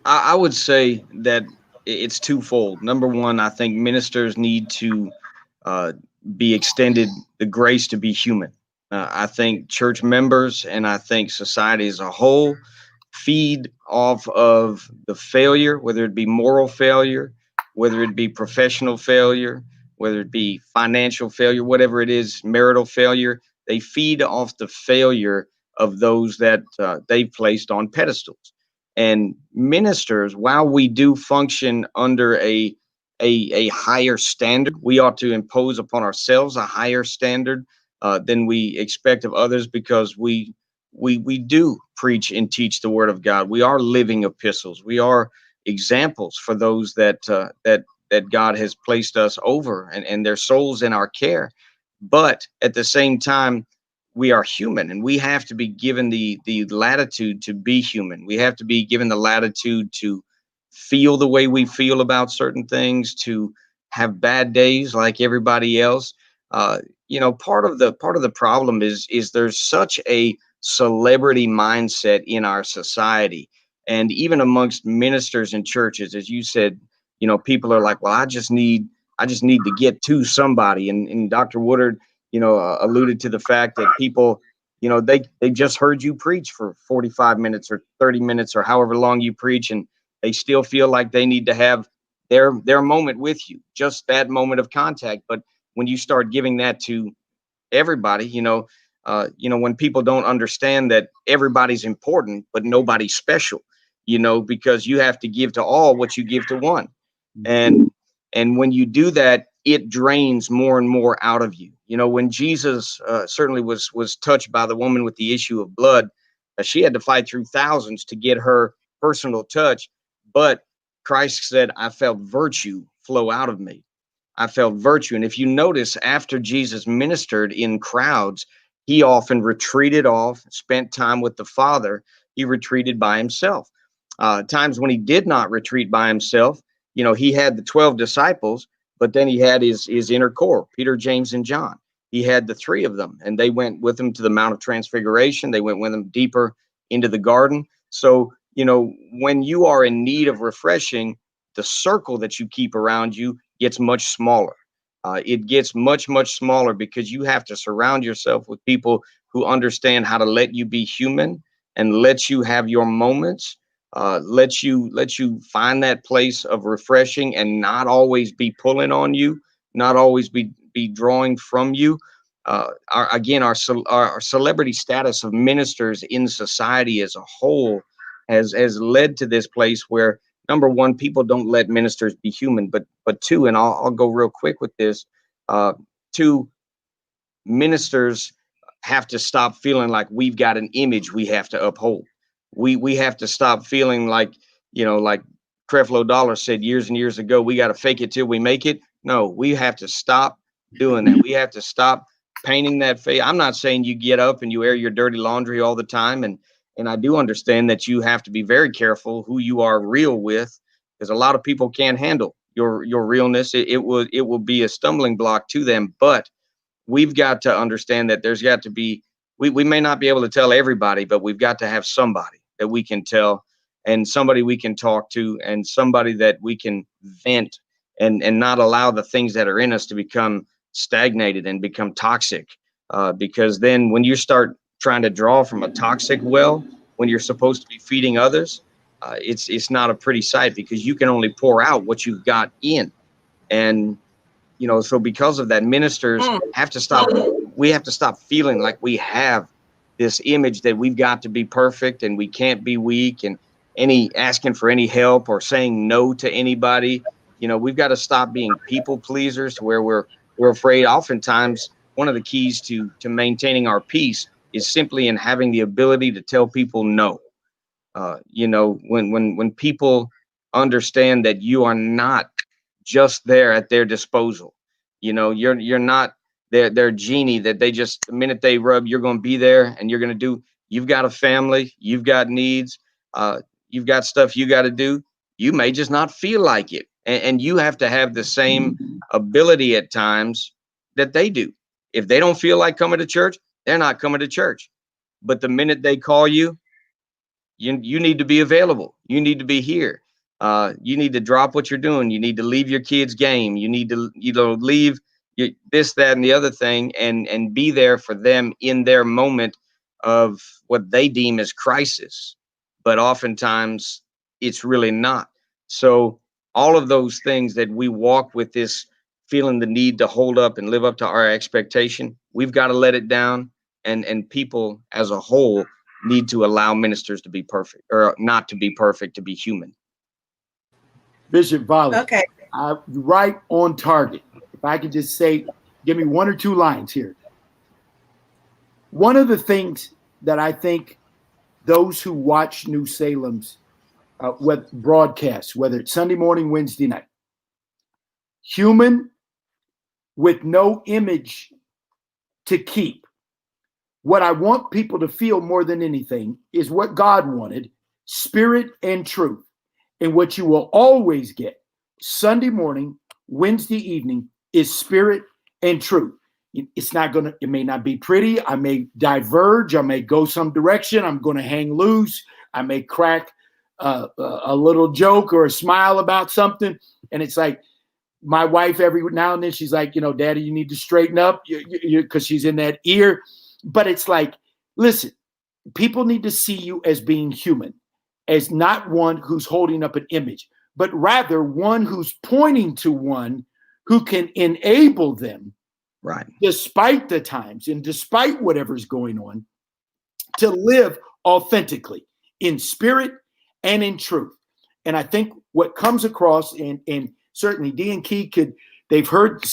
I would say that it's twofold. Number one, I think ministers need to be extended the grace to be human. I think church members and I think society as a whole feed off of the failure, whether it be moral failure, whether it be professional failure, whether it be financial failure, whatever it is, marital failure. They feed off the failure of those that they've placed on pedestals. And ministers, while we do function under a higher standard, we ought to impose upon ourselves a higher standard than we expect of others, because we do preach and teach the word of God. We are living epistles. We are examples for those that God has placed us over, and their souls in our care. But at the same time, we are human, and we have to be given the latitude to be human. We have to be given the latitude to feel the way we feel about certain things, to have bad days like everybody else. Part of the problem is there's such a celebrity mindset in our society, and even amongst ministers and churches, as you said, people are like, well, I just need to get to somebody, and Dr. Woodard alluded to the fact that people, they just heard you preach for 45 minutes or 30 minutes or however long you preach, and they still feel like they need to have their moment with you, just that moment of contact. But when you start giving that to everybody, when people don't understand that everybody's important, but nobody's special, because you have to give to all what you give to one. And when you do that, it drains more and more out of you. When Jesus certainly was touched by the woman with the issue of blood, she had to fight through thousands to get her personal touch. But Christ said, I felt virtue flow out of me. I felt virtue. And if you notice, after Jesus ministered in crowds, he often retreated off, spent time with the Father. He retreated by himself. Times when he did not retreat by himself, he had the 12 disciples, but then he had his inner core, Peter, James, and John. He had the three of them, and they went with him to the Mount of Transfiguration. They went with him deeper into the garden. So, when you are in need of refreshing, the circle that you keep around you gets much smaller. It gets much, much smaller because you have to surround yourself with people who understand how to let you be human and let you have your moments, let you find that place of refreshing and not always be pulling on you, not always be drawing from you. Our celebrity status of ministers in society as a whole has led to this place where, number one, people don't let ministers be human, but two, and I'll go real quick with this. Two, ministers have to stop feeling like we've got an image we have to uphold. We have to stop feeling like, like Creflo Dollar said years and years ago, we got to fake it till we make it. No, we have to stop doing that. We have to stop painting that face. I'm not saying you get up and you air your dirty laundry all the time. And I do understand that you have to be very careful who you are real with, because a lot of people can't handle your realness. It will be a stumbling block to them. But we've got to understand that there's got to be, we may not be able to tell everybody, but we've got to have somebody that we can tell, and somebody we can talk to, and somebody that we can vent and not allow the things that are in us to become stagnated and become toxic. Because then when you start trying to draw from a toxic well, when you're supposed to be feeding others, it's not a pretty sight, because you can only pour out what you've got in. And, so because of that, ministers have to stop. We have to stop feeling like we have this image that we've got to be perfect and we can't be weak, and asking for any help or saying no to anybody. We've got to stop being people pleasers, where we're afraid. Oftentimes, one of the keys to maintaining our peace is simply in having the ability to tell people no. When people understand that you are not just there at their disposal, you're not their genie that they just, the minute they rub, you're going to be there and you're going to do. You've got a family, you've got needs, you've got stuff you got to do. You may just not feel like it. And you have to have the same ability at times that they do. If they don't feel like coming to church, they're not coming to church. But the minute they call you, you need to be available. You need to be here. You need to drop what you're doing. You need to leave your kid's game. You need to, leave this, that, and the other thing, and be there for them in their moment of what they deem as crisis. But oftentimes it's really not. So all of those things that we walk with, this feeling the need to hold up and live up to our expectation, we've got to let it down. And people as a whole need to allow ministers to be perfect, or not to be perfect, to be human. Bishop Volland, Okay. Right on target. If I could just say, give me one or two lines here. One of the things that I think those who watch New Salem's broadcasts, whether it's Sunday morning, Wednesday night, human with no image to keep. What I want people to feel more than anything is what God wanted, spirit and truth. And what you will always get Sunday morning, Wednesday evening, is spirit and truth. It's not going to, it may not be pretty. I may diverge. I may go some direction. I'm going to hang loose. I may crack a little joke or a smile about something. And it's like, my wife, every now and then, she's like, Daddy, you need to straighten up, because she's in that ear. But it's like, listen, people need to see you as being human, as not one who's holding up an image, but rather one who's pointing to one who can enable them, right, despite the times and despite whatever's going on, to live authentically in spirit and in truth. And I think what comes across, and certainly D and Key they've heard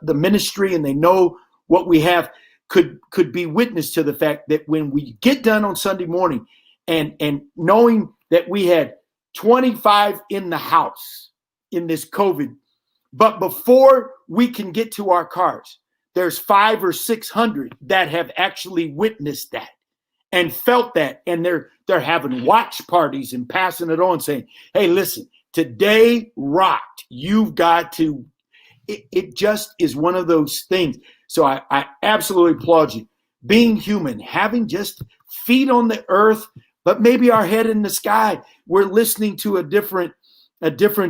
the ministry and they know what we have, could be witness to the fact that when we get done on Sunday morning and knowing that we had 25 in the house in this COVID, but before we can get to our cars, there's 500 or 600 that have actually witnessed that and felt that, and they're having watch parties and passing it on, saying, "Hey, listen, today rocked. You've got to." It just is one of those things. So I absolutely applaud you. Being human, having just feet on the earth, but maybe our head in the sky. We're listening to a different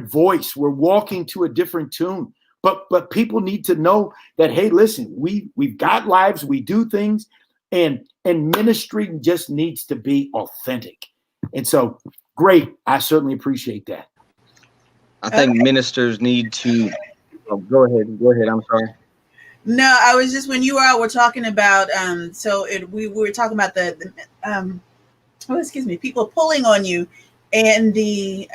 voice. We're walking to a different tune. But people need to know that, hey, listen, we've got lives, we do things, And ministry just needs to be authentic. And so, great. I certainly appreciate that. I think ministers need to. Oh, go ahead. Go ahead. I'm sorry. No, I was just, when you all were talking about, we were talking about the people pulling on you and the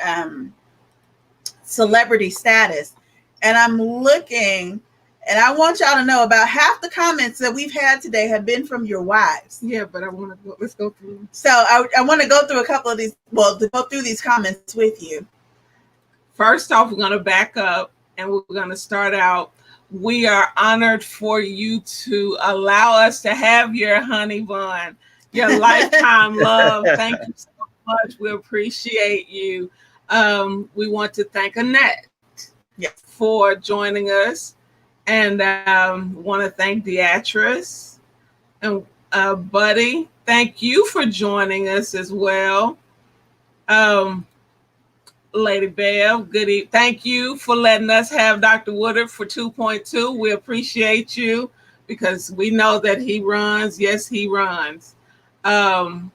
celebrity status. And I'm looking, and I want y'all to know about half the comments that we've had today have been from your wives. Yeah, but I want to go. Let's go through. So I want to go through a couple of these. Well, to go through these comments with you. First off, we're going to back up and we're going to start out. We are honored for you to allow us to have your honey bun, your lifetime love. Thank you so much. We appreciate you. We want to thank Annette for joining us, and want to thank Beatrice and Buddy. Thank you for joining us as well. Lady Bev, good evening. Thank you for letting us have Dr. Woodard for 2.2. We appreciate you because we know that he runs. Yes, he runs. And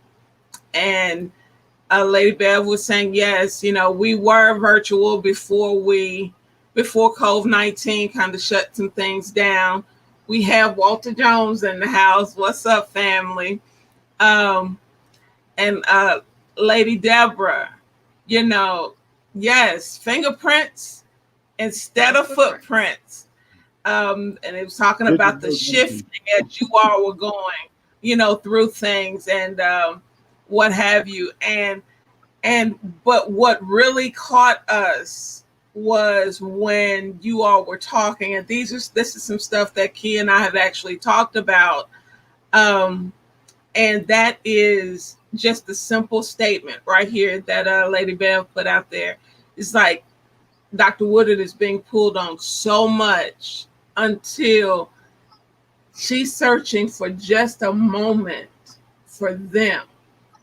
Lady Bev was saying, yes, we were virtual before COVID-19 kind of shut some things down. We have Walter Jones in the house. What's up, family? And Lady Deborah, yes, fingerprints instead of footprints. And it was talking about the shifting as you all were going, through things and what have you. But what really caught us was when you all were talking, and this is some stuff that Key and I have actually talked about. And that is just the simple statement right here that Lady Bev put out there. It's like Dr. Woodard is being pulled on so much until she's searching for just a moment for them.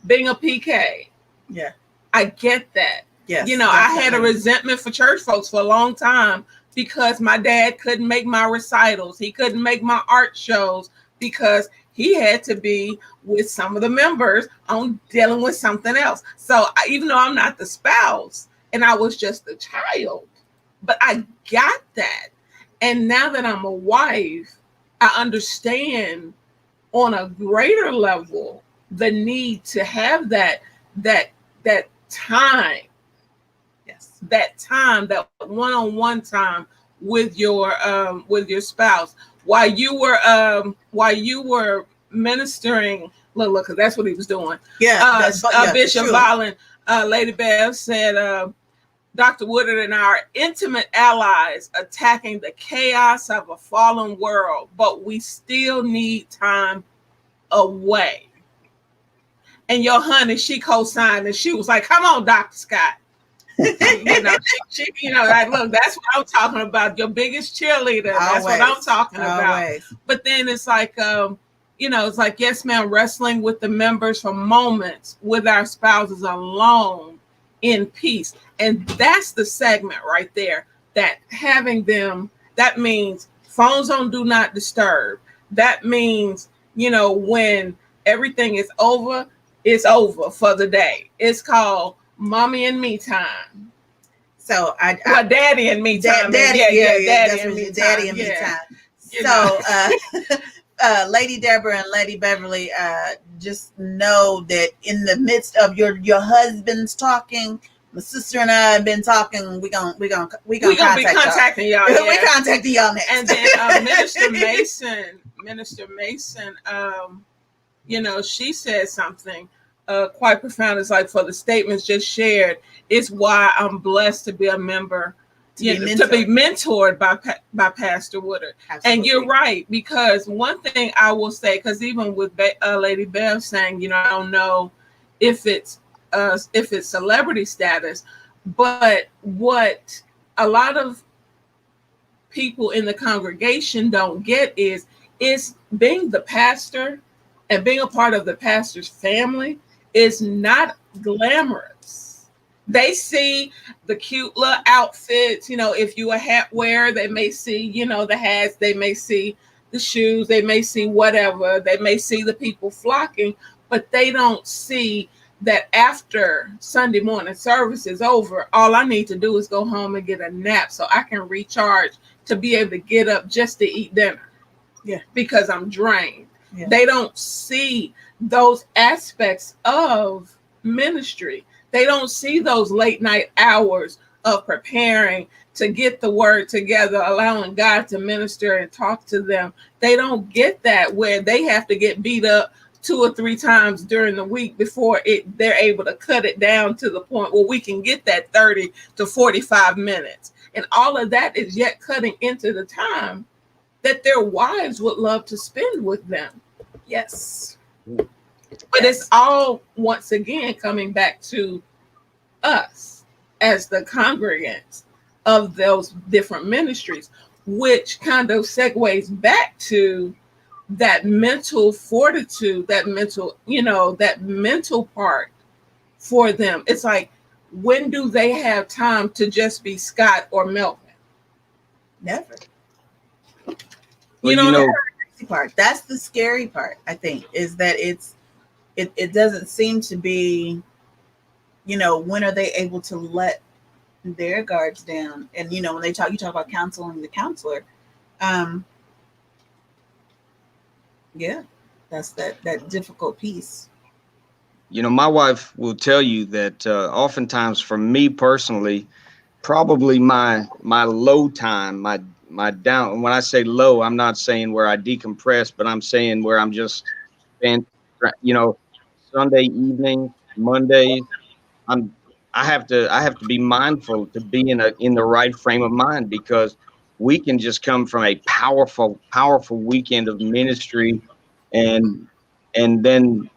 Being a PK. Yeah. I get that. Yes. I had a resentment for church folks for a long time because my dad couldn't make my recitals. He couldn't make my art shows because he had to be with some of the members on dealing with something else. So even though I'm not the spouse and I was just a child, but I got that. And now that I'm a wife, I understand on a greater level the need to have that time. Yes, that time, that one-on-one time with your spouse. While you were ministering, look, because that's what he was doing. Yeah, Bishop Volland, Lady Bev said, Dr. Woodard and I are intimate allies attacking the chaos of a fallen world, but we still need time away. And your honey, she co-signed, and she was like, "Come on, Dr. Scott." She like, look, that's what I'm talking about. Your biggest cheerleader. That's what I'm talking about. But then it's like, it's like, yes, ma'am, wrestling with the members for moments with our spouses alone in peace. And that's the segment right there, that having them, that means phones on do not disturb. That means, when everything is over, it's over for the day. It's called mommy and me time. So daddy and me time. Daddy and me time. So Lady Deborah and Lady Beverly, just know that in the midst of your husband's talking, my sister and I have been talking. We gonna be contacting y'all. Yeah. We contacting y'all next. And then Minister Mason, she said something quite profound. It's like, for the statements just shared, it's why I'm blessed to be a member, to be mentored by Pastor Woodard. Absolutely. And you're right, because one thing I will say, because even with Lady Bev saying, I don't know if it's celebrity status, but what a lot of people in the congregation don't get is being the pastor and being a part of the pastor's family is not glamorous. They see the cute little outfits, if you a hat wearer, they may see, the hats, they may see the shoes, they may see whatever, they may see the people flocking, but they don't see that after Sunday morning service is over, all I need to do is go home and get a nap so I can recharge to be able to get up just to eat dinner. Yeah. Because I'm drained. Yeah. They don't see those aspects of ministry. They don't see those late night hours of preparing to get the word together, allowing God to minister and talk to them. They don't get that, where they have to get beat up 2 or 3 times during the week before they're able to cut it down to the point where we can get that 30 to 45 minutes. And all of that is yet cutting into the time that their wives would love to spend with them. Yes. But it's all, once again, coming back to us as the congregants of those different ministries, which kind of segues back to that mental fortitude, that mental, that mental part for them. It's like, when do they have time to just be Scott or Mellvin? Never. Well, Part. That's the scary part, I think, is that it doesn't seem to be, when are they able to let their guards down? And when you talk about counseling the counselor, yeah, that's that difficult piece. My wife will tell you that oftentimes for me personally, probably my low time, my down, when I say low, I'm not saying where I decompress, but I'm saying where I'm just spent, Sunday evening, Mondays, I have to be mindful to be in the right frame of mind, because we can just come from a powerful weekend of ministry, and then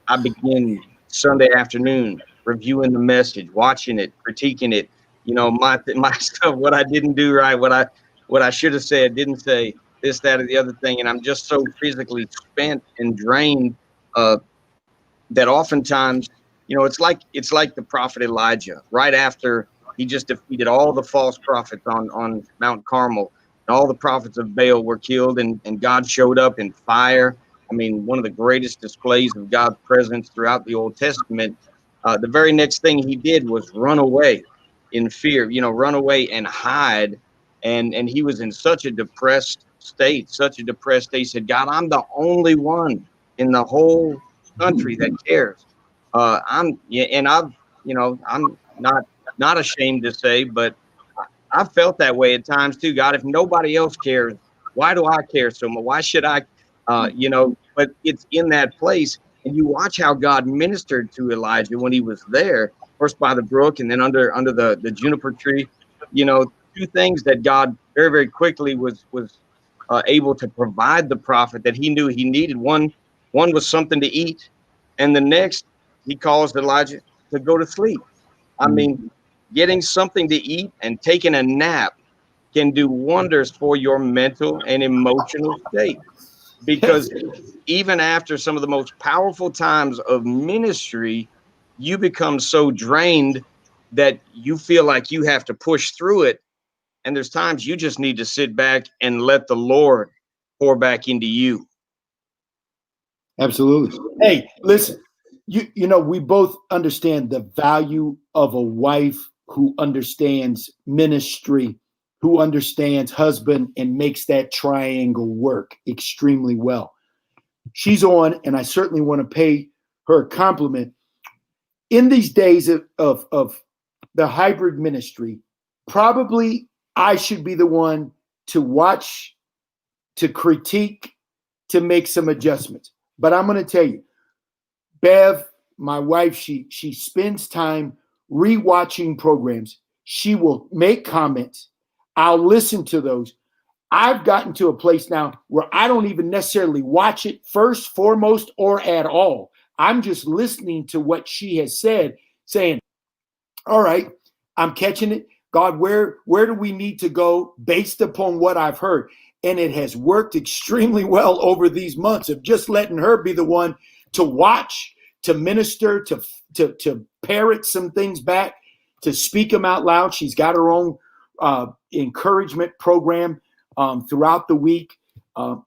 I begin Sunday afternoon reviewing the message, watching it, critiquing it, my stuff, what I didn't do right, what I should have said, didn't say, this, that, or the other thing, and I'm just so physically spent and drained that oftentimes, it's like the prophet Elijah, right after he just defeated all the false prophets on Mount Carmel, and all the prophets of Baal were killed, and God showed up in fire. I mean, one of the greatest displays of God's presence throughout the Old Testament. The very next thing he did was run away in fear, run away and hide. And he was in such a depressed state. He said, God, I'm the only one in the whole country that cares. I'm not ashamed to say, but I've felt that way at times too. God, if nobody else cares, why do I care so much? Why should I, but it's in that place. And you watch how God ministered to Elijah when he was there, first by the brook and then under the juniper tree. 2 things that God very, very quickly was able to provide the prophet that he knew he needed. One was something to eat, and the next, he calls Elijah to go to sleep. I mean, getting something to eat and taking a nap can do wonders for your mental and emotional state, because even after some of the most powerful times of ministry, you become so drained that you feel like you have to push through it. And there's times you just need to sit back and let the Lord pour back into you. Absolutely. Hey, listen, we both understand the value of a wife who understands ministry, who understands husband, and makes that triangle work extremely well. She's on, and I certainly want to pay her a compliment. In these days of the hybrid ministry, probably I should be the one to watch, to critique, to make some adjustments. But I'm going to tell you, Bev, my wife, she spends time rewatching programs. She will make comments. I'll listen to those. I've gotten to a place now where I don't even necessarily watch it first, foremost, or at all. I'm just listening to what she has said, saying, all right, I'm catching it. God, where do we need to go based upon what I've heard? And it has worked extremely well over these months of just letting her be the one to watch, to minister, to parrot some things back, to speak them out loud. She's got her own encouragement program throughout the week.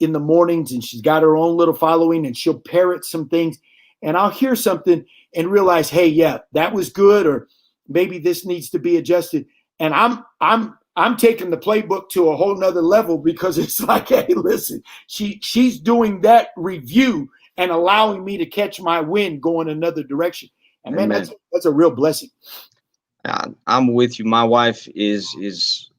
in the mornings, and she's got her own little following, and she'll parrot some things, and I'll hear something and realize, hey, yeah, that was good, or maybe this needs to be adjusted. And I'm taking the playbook to a whole nother level, because it's like, hey, listen, she's doing that review and allowing me to catch my wind going another direction. And man, that's a real blessing. I'm with you. My wife is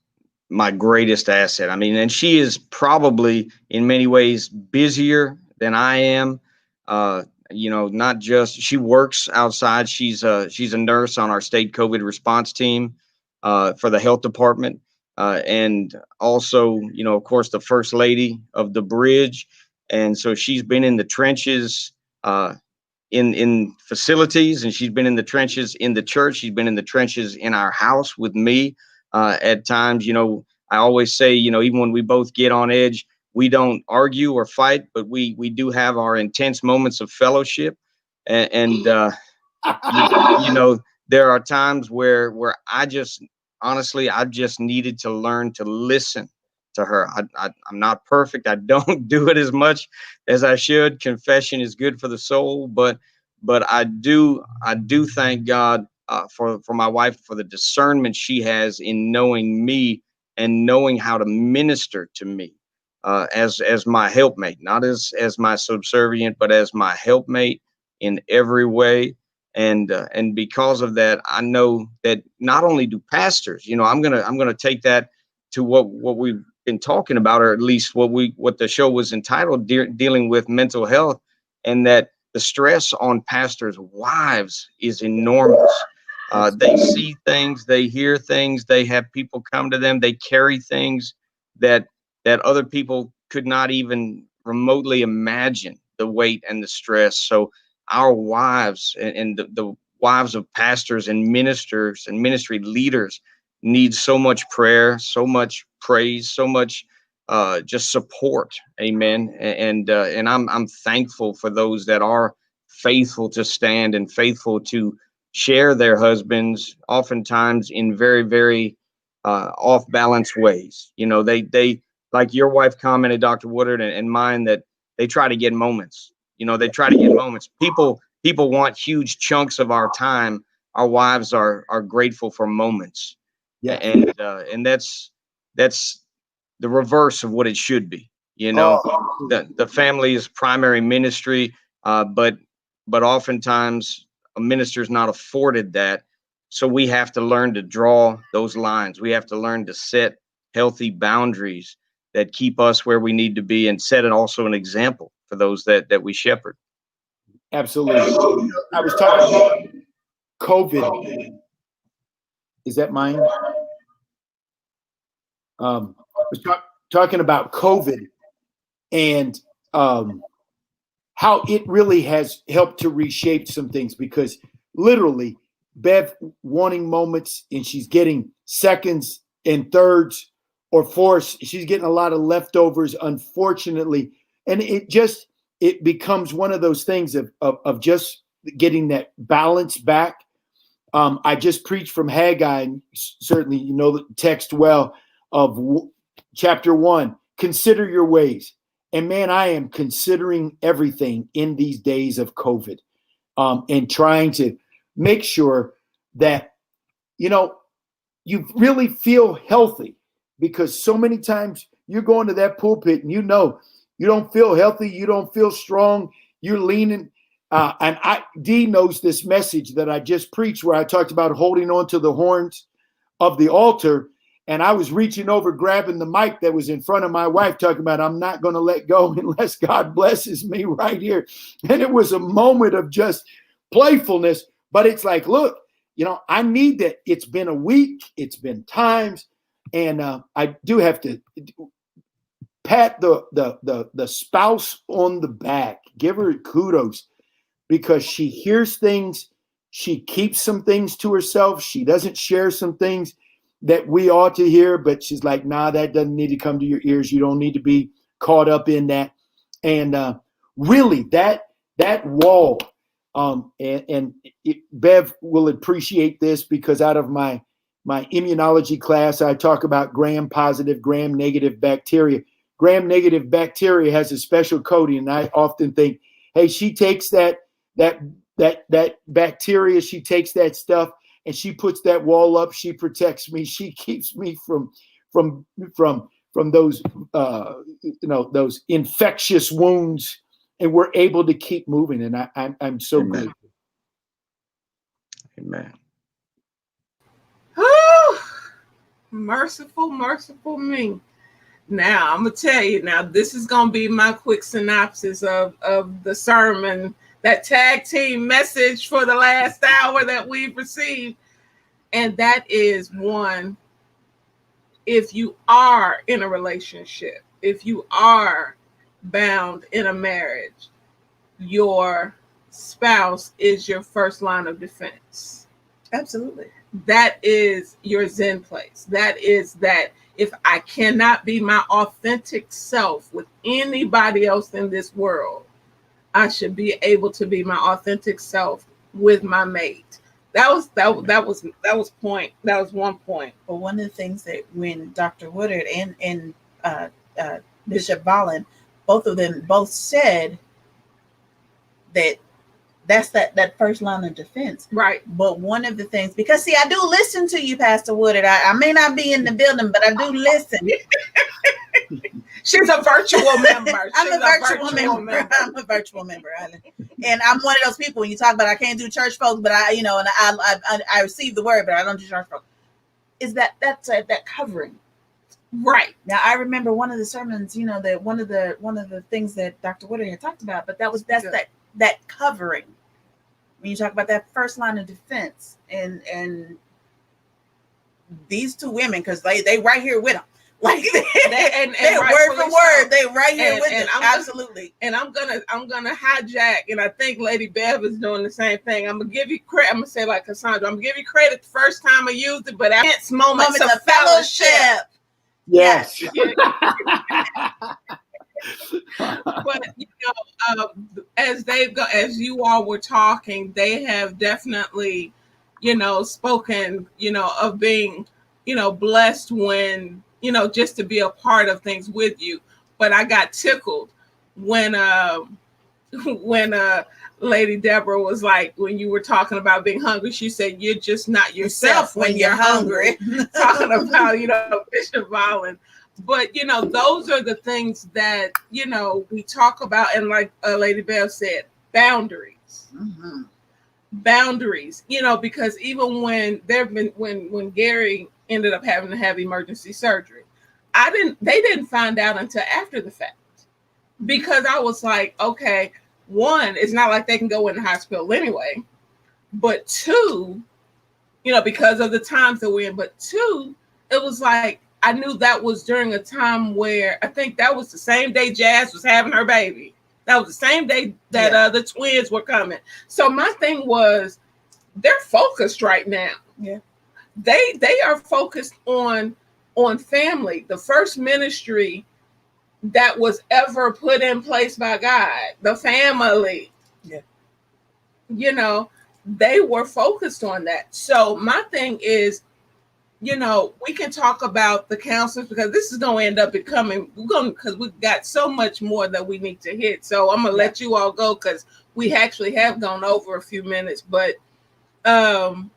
my greatest asset. I mean, and she is probably in many ways busier than I am. Not just, she works outside. She's a nurse on our state COVID response team for the health department. And also, of course, the first lady of the bridge. And so she's been in the trenches in facilities, and she's been in the trenches in the church. She's been in the trenches in our house with me at times. I always say, even when we both get on edge, we don't argue or fight, but we do have our intense moments of fellowship. And there are times where I just needed to learn to listen to her. I'm not perfect. I don't do it as much as I should. Confession is good for the soul, but I do thank God for my wife, for the discernment she has in knowing me and knowing how to minister to me as my helpmate, not as my subservient, but as my helpmate in every way. And because of that, I know that not only do pastors, I'm gonna take that to what we've been talking about, or at least what the show was entitled, dealing with mental health, and that the stress on pastors' wives is enormous. They see things, they hear things, they have people come to them, they carry things that other people could not even remotely imagine, the weight and the stress. So our wives and the wives of pastors and ministers and ministry leaders need so much prayer, so much praise, so much just support. Amen. And I'm thankful for those that are faithful to stand and faithful to share their husbands, oftentimes in very, very off balance ways. They like your wife commented, Dr. Woodard, and mine, that they try to get moments. They try to get moments. People want huge chunks of our time. Our wives are grateful for moments. Yeah. And that's the reverse of what it should be. The family is primary ministry, but oftentimes a minister is not afforded that. So we have to learn to draw those lines. We have to learn to set healthy boundaries that keep us where we need to be, and set it also an example for those that we shepherd. Absolutely. I was talking about COVID. Is that mine? I was talking about COVID and how it really has helped to reshape some things, because literally Bev wanting moments, and she's getting seconds and thirds or fourths. She's getting a lot of leftovers, unfortunately. And it becomes one of those things of just getting that balance back. I just preached from Haggai, and certainly the text well, of chapter 1, consider your ways. And man, I am considering everything in these days of COVID, and trying to make sure that, you really feel healthy, because so many times you're going to that pulpit and you don't feel healthy, you don't feel strong, you're leaning. And Dee knows this message that I just preached, where I talked about holding on to the horns of the altar. And I was reaching over, grabbing the mic that was in front of my wife, talking about, I'm not going to let go unless God blesses me right here. And it was a moment of just playfulness. But it's like, look, I need that. It's been a week. It's been times. And I do have to pat the spouse on the back, give her kudos, because she hears things. She keeps some things to herself. She doesn't share some things that we ought to hear, but she's like, nah, that doesn't need to come to your ears. You don't need to be caught up in that. And really that wall, Bev will appreciate this, because out of my immunology class, I talk about gram positive, gram negative bacteria. gram-negative bacteria has a special coating, and I often think, hey, she takes that bacteria, she takes that stuff, and she puts that wall up. She protects me. She keeps me from those those infectious wounds, and we're able to keep moving. And I'm so Amen. grateful. Amen. Merciful, merciful me. Now, I'm going to tell you, now, this is going to be my quick synopsis of the sermon, that tag team message for the last hour that we've received. And that is, one, if you are in a relationship, if you are bound in a marriage, your spouse is your first line of defense. Absolutely. That is your Zen place. That is that if I cannot be my authentic self with anybody else in this world, I should be able to be my authentic self with my mate. That was one point. But one of the things that when Dr. Woodard and Bishop Volland, both of them both said that's that first line of defense. Right. But one of the things, because see, I do listen to you, Pastor Woodard. I may not be in the building, but I do listen. She's a virtual member. I'm a virtual member. I'm a virtual member. And I'm one of those people, when you talk about I can't do church folks, but I receive the word, but I don't do church folks. Is that covering. Right. Now I remember one of the sermons, that one of the things that Dr. Woodard had talked about, but that's that covering. When you talk about that first line of defense, and these two women, because they right here with them, like they're word for word, they right here with them. Absolutely. And I'm gonna hijack, and I think Lady Bev is doing the same thing. I'm gonna give you credit. I'm gonna say like Cassandra. I'm gonna give you credit the first time I used it, but it's moments of fellowship. Yes. But as you all were talking, they have definitely, spoken, of being, blessed when, just to be a part of things with you. But I got tickled when Lady Deborah was like, when you were talking about being hungry, she said, you're just not yourself when you're hungry. Talking about, Bishop Volland. But, those are the things that, we talk about. And like Lady Bev said, boundaries. Mm-hmm. Boundaries, because even when when Gary ended up having to have emergency surgery, they didn't find out until after the fact. Because I was like, okay, one, it's not like they can go in the hospital anyway. But two, because of the times that we're in, but two, it was like, I knew that was during a time where I think that was the same day Jazz was having her baby. That was the same day that the twins were coming. So my thing was, they're focused right now. Yeah, they are focused on family, the first ministry that was ever put in place by God, the family. Yeah, they were focused on that. So my thing is, we can talk about the counselors, because this is going to end up because we've got so much more that we need to hit. So I'm going to let you all go, because we actually have gone over a few minutes, but I'm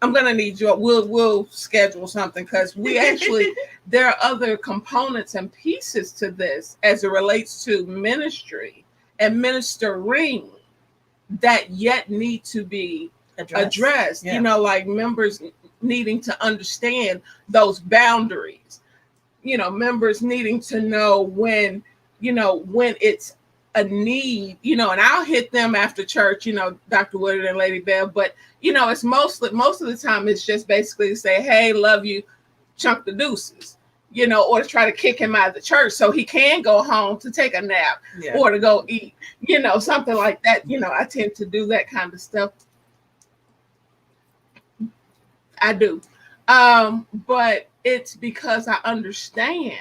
going to need you. We'll schedule something, because we actually, there are other components and pieces to this as it relates to ministry and ministering that yet need to be addressed. Yeah. Like members needing to understand those boundaries, members needing to know when it's a need, and I'll hit them after church, Dr. Woodard and Lady Bev, but it's most of the time it's just basically to say, hey, love you, chunk the deuces, or to try to kick him out of the church so he can go home to take a nap or to go eat, something like that. I tend to do that kind of stuff. I do. But it's because I understand,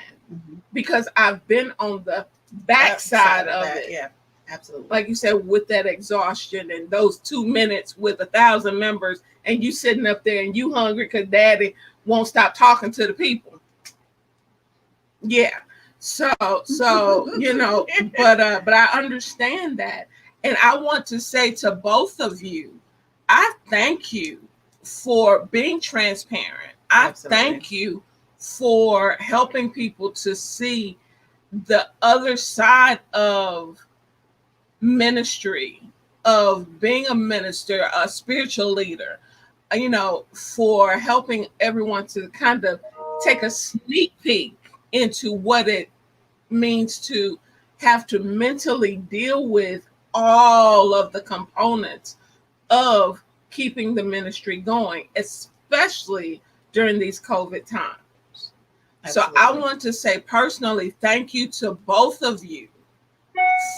because I've been on the backside of it. Yeah, absolutely. Like you said, with that exhaustion and those 2 minutes with 1,000 members, and you sitting up there and you hungry because daddy won't stop talking to the people. Yeah. So you know, but I understand that. And I want to say to both of you, I thank you for being transparent. I thank you for helping people to see the other side of ministry, of being a minister, a spiritual leader, you know, for helping everyone to kind of take a sneak peek into what it means to have to mentally deal with all of the components of keeping the ministry going, especially during these COVID times. Absolutely. So I want to say personally, thank you to both of you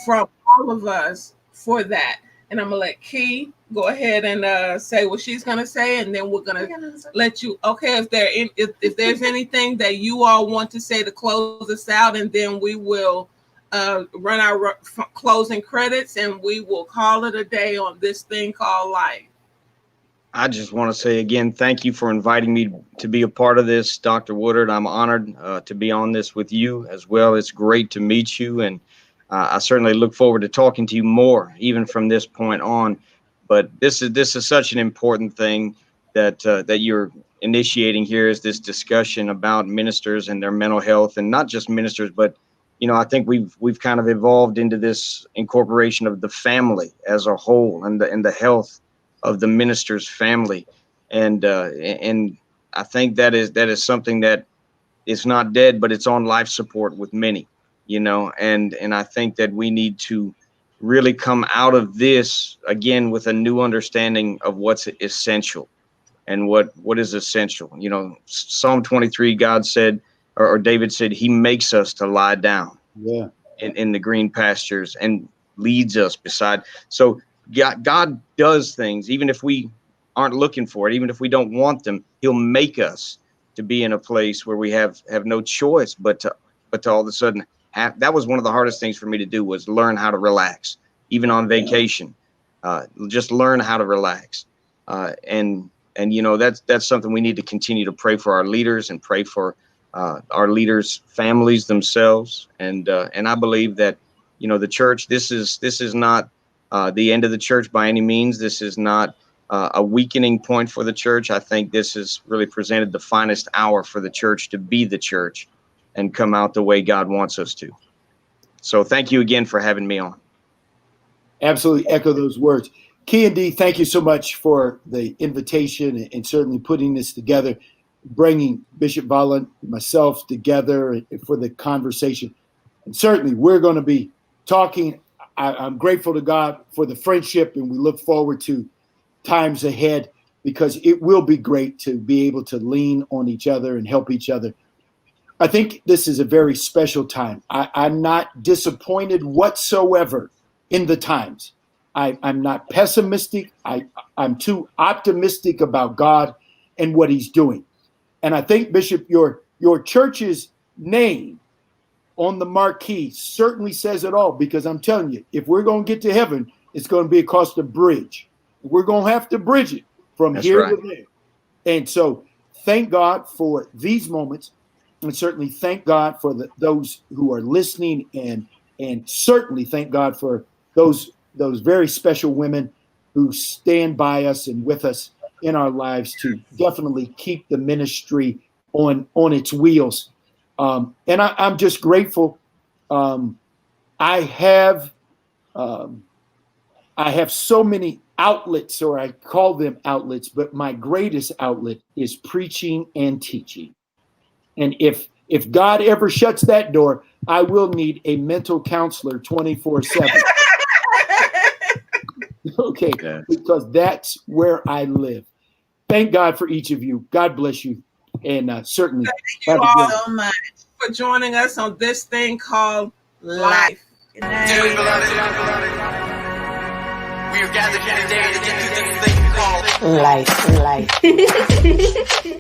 from all of us for that. And I'm gonna let Key go ahead and say what she's gonna say, and then we're gonna let you. Okay, if there's anything that you all want to say to close us out, and then we will run our closing credits, and we will call it a day on this thing called life. I just want to say again, thank you for inviting me to be a part of this, Dr. Woodard. I'm honored to be on this with you as well. It's great to meet you, and I certainly look forward to talking to you more, even from this point on. But this is such an important thing that you're initiating here, is this discussion about ministers and their mental health, and not just ministers, but you know, I think we've kind of evolved into this incorporation of the family as a whole, and the health of the minister's family, and I think that is something that is not dead, but it's on life support with many, you know, and I think that we need to really come out of this again with a new understanding of what's essential and what is essential. You know, Psalm 23, God said, or David said, he makes us to lie down in the green pastures and leads us beside. So God does things, even if we aren't looking for it, even if we don't want them, he'll make us to be in a place where we have no choice but to all of a sudden have. That was one of the hardest things for me to do, was learn how to relax, even on vacation. Just learn how to relax. And you know, that's something we need to continue to pray for our leaders, and pray for our leaders' families themselves. And I believe that, you know, the church, this is not the end of the church by any means. This is not a weakening point for the church. I think this has really presented the finest hour for the church to be the church and come out the way God wants us to. So thank you again for having me on. Absolutely echo those words. Key and D, thank you so much for the invitation and certainly putting this together, bringing Bishop Volland, myself together for the conversation. And certainly we're going to be talking. I'm grateful to God for the friendship, and we look forward to times ahead, because it will be great to be able to lean on each other and help each other. I think this is a very special time. I'm not disappointed whatsoever in the times. I'm not pessimistic. I'm too optimistic about God and what he's doing. And I think, Bishop, your church's name on the marquee certainly says it all, because I'm telling you, if we're going to get to heaven, it's going to be across the bridge. We're going to have to bridge it from here to there. And so thank God for these moments, and certainly thank God for those who are listening, and certainly thank God for those very special women who stand by us and with us in our lives to definitely keep the ministry on its wheels. And I'm just grateful. I have so many outlets, or I call them outlets, but my greatest outlet is preaching and teaching. And if God ever shuts that door, I will need a mental counselor 24/7. Okay, because that's where I live. Thank God for each of you. God bless you. And certainly thank you all so much for joining us on this thing called life. Good night. We are gathered here today to get through this thing called life.